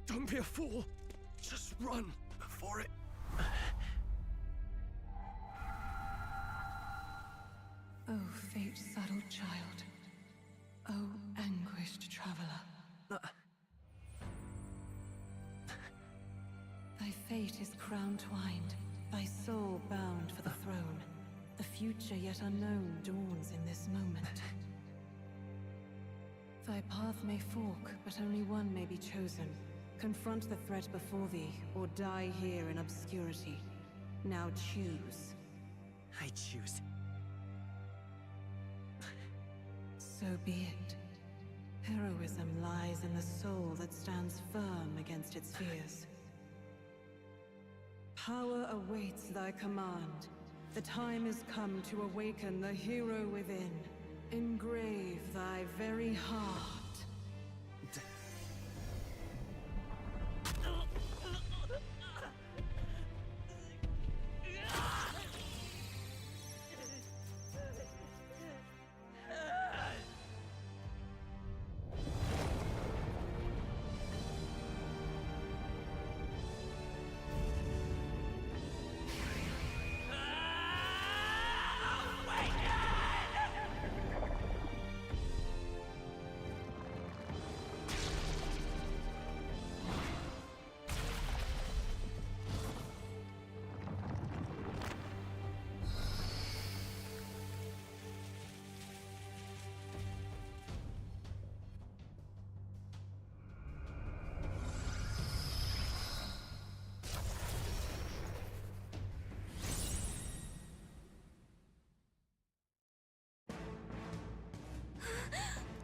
[SPEAKER 17] Don't be a fool. Just run before it.
[SPEAKER 20] Oh, fate-saddled child. Oh, anguished traveler. Thy fate is crown-twined, thy soul bound for the throne. The future yet unknown dawns in this moment. Thy path may fork, but only one may be chosen. Confront the threat before thee, or die here in obscurity. Now choose.
[SPEAKER 15] I choose.
[SPEAKER 20] So be it. Heroism lies in the soul that stands firm against its fears. Power awaits thy command. The time is come to awaken the hero within. Engrave thy very heart.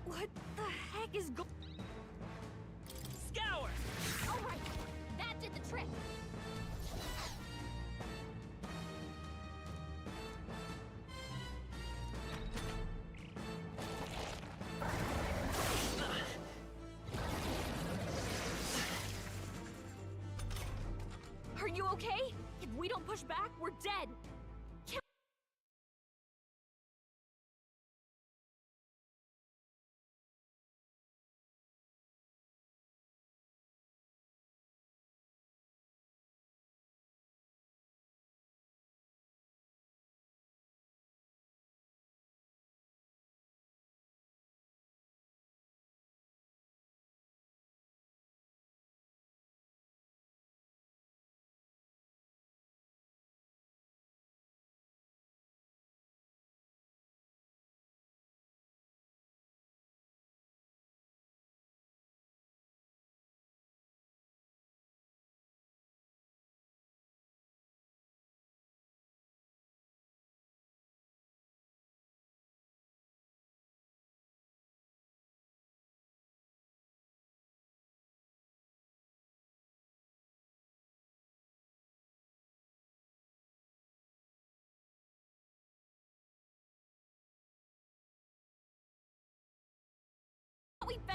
[SPEAKER 1] What the heck is
[SPEAKER 8] Scour!
[SPEAKER 1] All right, that did the trick. Are you okay? If we don't push back, we're dead.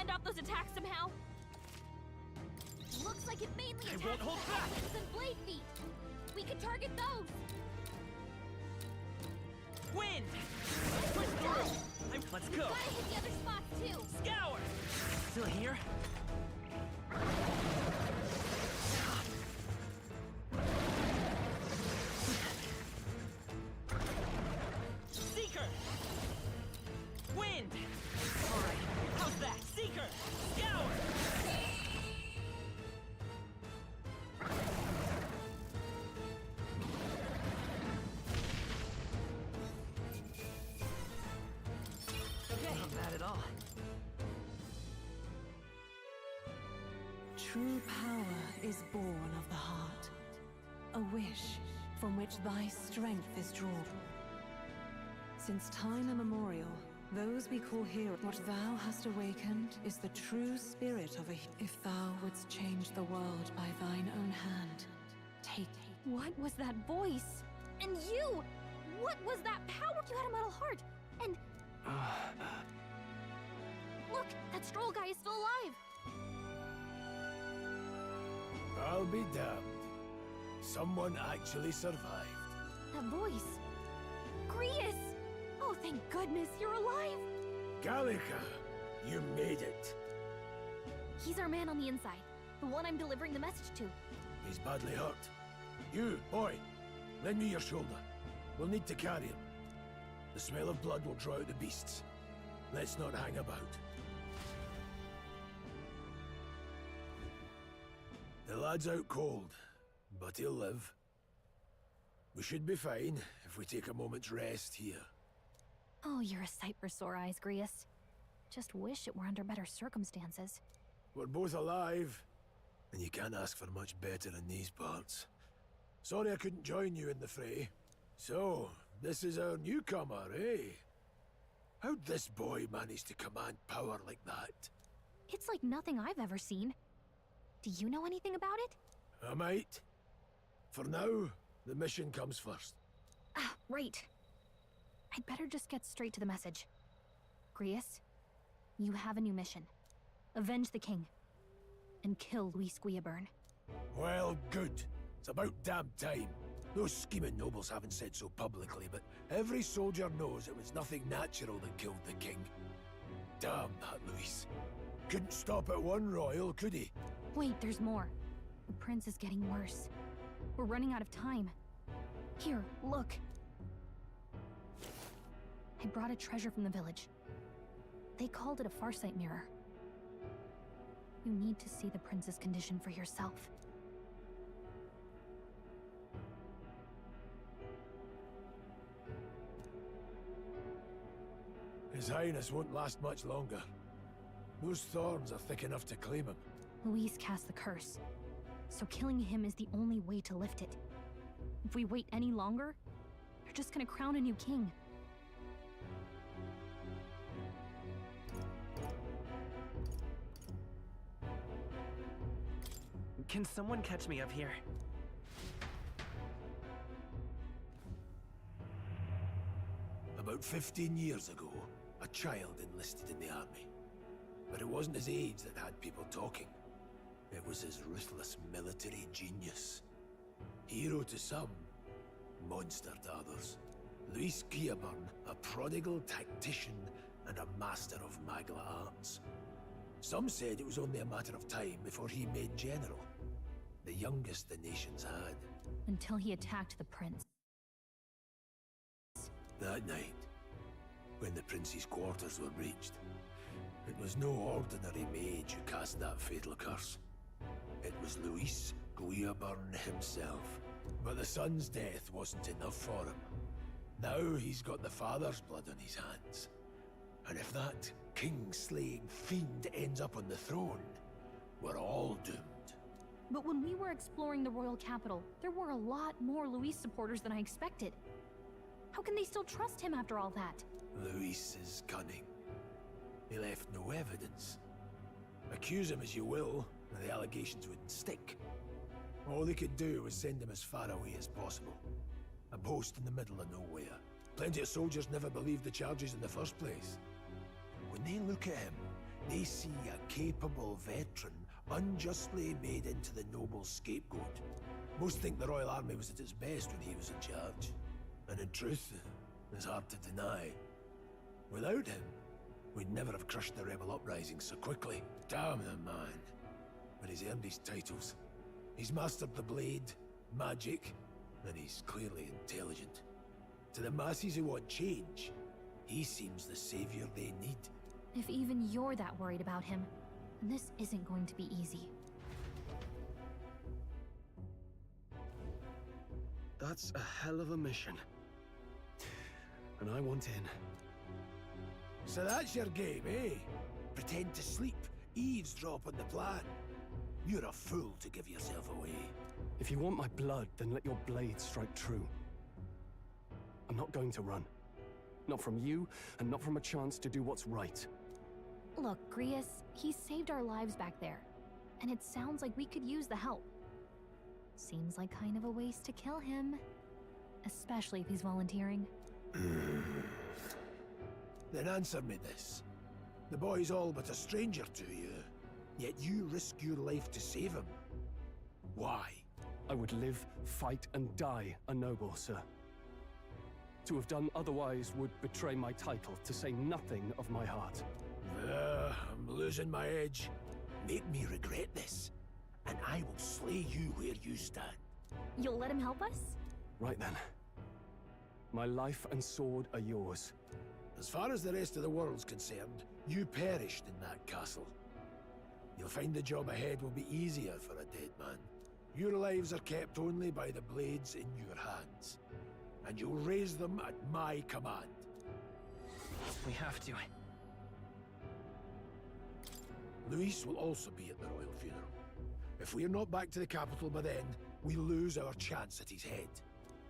[SPEAKER 1] fend off those attacks somehow? Looks like it mainly
[SPEAKER 8] I
[SPEAKER 1] attacks
[SPEAKER 8] won't hold back.
[SPEAKER 1] axes and blade feet. We can target those.
[SPEAKER 15] Wind! Push through! Let's go!
[SPEAKER 1] Gotta hit the other spots too.
[SPEAKER 15] Scour! Still here? Seeker! Wind! Alright, how's that? Seeker! Scour! Not bad at all.
[SPEAKER 20] True power is born of the heart, a wish from which thy strength is drawn. Since time immemorial, those we call heroes, what thou hast awakened is the true spirit of a if thou wouldst change the world by thine own hand, take.
[SPEAKER 1] What was that voice? And you! What was that power? You had a metal heart, and look, that stroll guy is still alive.
[SPEAKER 4] I'll be damned. Someone actually survived.
[SPEAKER 1] That voice. Grius! Oh, thank goodness you're alive!
[SPEAKER 4] Gallica, you made it.
[SPEAKER 1] He's our man on the inside. The one I'm delivering the message to.
[SPEAKER 4] He's badly hurt. You, boy, lend me your shoulder. We'll need to carry him. The smell of blood will draw out the beasts. Let's not hang about. The lad's out cold, but he'll live. We should be fine if we take a moment's rest here.
[SPEAKER 1] Oh, you're a sight for sore eyes, Grius. Just wish it were under better circumstances.
[SPEAKER 4] We're both alive, and you can't ask for much better in these parts. Sorry I couldn't join you in the fray. So, this is our newcomer, eh? How'd this boy manage to command power like that?
[SPEAKER 1] It's like nothing I've ever seen. Do you know anything about it?
[SPEAKER 4] I might. For now, the mission comes first.
[SPEAKER 1] Ah, right. I'd better just get straight to the message. Grius, you have a new mission. Avenge the king. And kill Luis Guillaburn.
[SPEAKER 4] Well, good. It's about damn time. Those scheming nobles haven't said so publicly, but every soldier knows it was nothing natural that killed the king. Damn that Luis. Couldn't stop at one royal, could he?
[SPEAKER 1] Wait, there's more. The prince is getting worse. We're running out of time. Here, look. I brought a treasure from the village. They called it a farsight mirror. You need to see the prince's condition for yourself.
[SPEAKER 4] His Highness won't last much longer. Those thorns are thick enough to claim him.
[SPEAKER 1] Luis cast the curse, so killing him is the only way to lift it. If we wait any longer, they're just gonna crown a new king.
[SPEAKER 15] Can someone catch me up here?
[SPEAKER 4] About 15 years ago, a child enlisted in the army. But it wasn't his age that had people talking. It was his ruthless military genius. Hero to some, monster to others. Luis Guillaburn, a prodigal tactician and a master of Magla arts. Some said it was only a matter of time before he made general. The youngest the nations had.
[SPEAKER 1] Until he attacked the prince.
[SPEAKER 4] That night, when the prince's quarters were breached, it was no ordinary mage who cast that fatal curse. It was Luis Guillaburn himself. But the son's death wasn't enough for him. Now he's got the father's blood on his hands. And if that king-slaying fiend ends up on the throne, we're all doomed.
[SPEAKER 1] But when we were exploring the royal capital, there were a lot more Luis supporters than I expected. How can they still trust him after all that?
[SPEAKER 4] Luis is cunning. He left no evidence. Accuse him as you will, the allegations wouldn't stick. All they could do was send him as far away as possible. A post in the middle of nowhere. Plenty of soldiers never believed the charges in the first place. When they look at him, They see a capable veteran unjustly made into the noble scapegoat. Most think the Royal Army was at its best when he was in charge. And in truth, it's hard to deny. Without him, we'd never have crushed the rebel uprising so quickly. Damn the man. But he's earned his titles. He's mastered the blade, magic, and he's clearly intelligent. To the masses who want change, he seems the savior they need.
[SPEAKER 1] If even you're that worried about him, this isn't going to be easy.
[SPEAKER 17] That's a hell of a mission. And I want in.
[SPEAKER 4] So that's your game, eh? Pretend to sleep, eavesdrop on the plan. You're a fool to give yourself away.
[SPEAKER 17] If you want my blood, then let your blade strike true. I'm not going to run. Not from you, and not from a chance to do what's right.
[SPEAKER 1] Look, Grius, he saved our lives back there. And it sounds like we could use the help. Seems like kind of a waste to kill him. Especially if he's volunteering.
[SPEAKER 4] Then answer me this. The boy's all but a stranger to you, yet you risk your life to save him. Why?
[SPEAKER 17] I would live, fight, and die a noble, sir. To have done otherwise would betray my title, to say nothing of my heart.
[SPEAKER 4] I'm losing my edge. Make me regret this, and I will slay you where you stand.
[SPEAKER 1] You'll let him help us?
[SPEAKER 17] Right then. My life and sword are yours.
[SPEAKER 4] As far as the rest of the world's concerned, you perished in that castle. You'll find the job ahead will be easier for a dead man. Your lives are kept only by the blades in your hands, and you'll raise them at my command.
[SPEAKER 15] We have to.
[SPEAKER 4] Luis will also be at the royal funeral. If we're not back to the capital by then, we lose our chance at his head.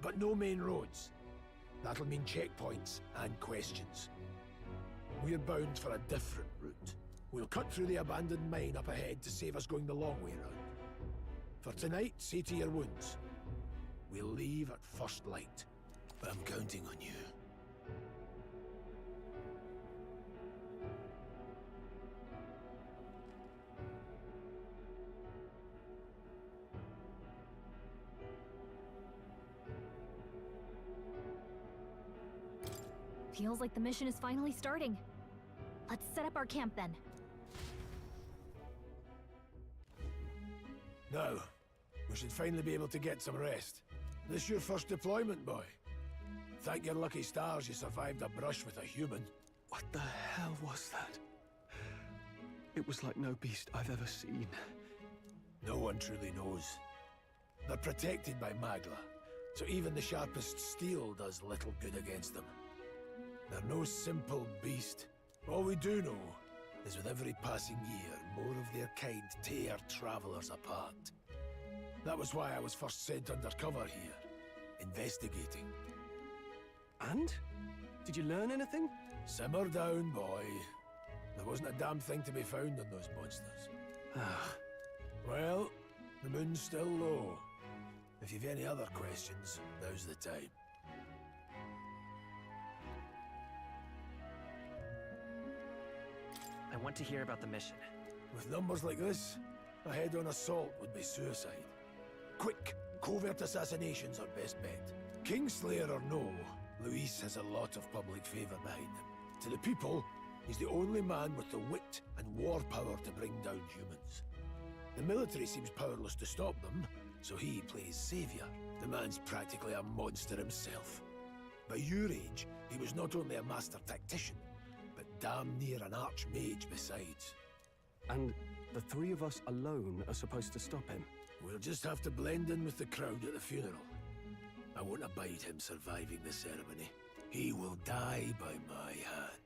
[SPEAKER 4] But no main roads. That'll mean checkpoints and questions. We're bound for a different route. We'll cut through the abandoned mine up ahead to save us going the long way round. For tonight, see to your wounds. We'll leave at first light. I'm counting on you.
[SPEAKER 1] Feels like the mission is finally starting. Let's set up our camp then.
[SPEAKER 4] Now, we should finally be able to get some rest. This your first deployment, boy. Thank your lucky stars you survived a brush with a human.
[SPEAKER 17] What the hell was that? It was like no beast I've ever seen.
[SPEAKER 4] No one truly knows. They're protected by Magla, so even the sharpest steel does little good against them. They're no simple beast. All we do know is with every passing year, more of their kind tear travelers apart. That was why I was first sent undercover here, investigating.
[SPEAKER 17] And? Did you learn anything?
[SPEAKER 4] Simmer down, boy. There wasn't a damn thing to be found on those monsters. Well, the moon's still low. If you've any other questions, now's the time.
[SPEAKER 15] I want to hear about the mission.
[SPEAKER 4] With numbers like this, a head-on assault would be suicide. Quick, covert assassinations are best bet. Kingslayer or no, Luis has a lot of public favor behind him. To the people, he's the only man with the wit and war power to bring down humans. The military seems powerless to stop them, so he plays savior. The man's practically a monster himself. By your age, he was not only a master tactician, but damn near an archmage besides.
[SPEAKER 17] And the three of us alone are supposed to stop him?
[SPEAKER 4] We'll just have to blend in with the crowd at the funeral. I won't abide him surviving the ceremony. He will die by my hand.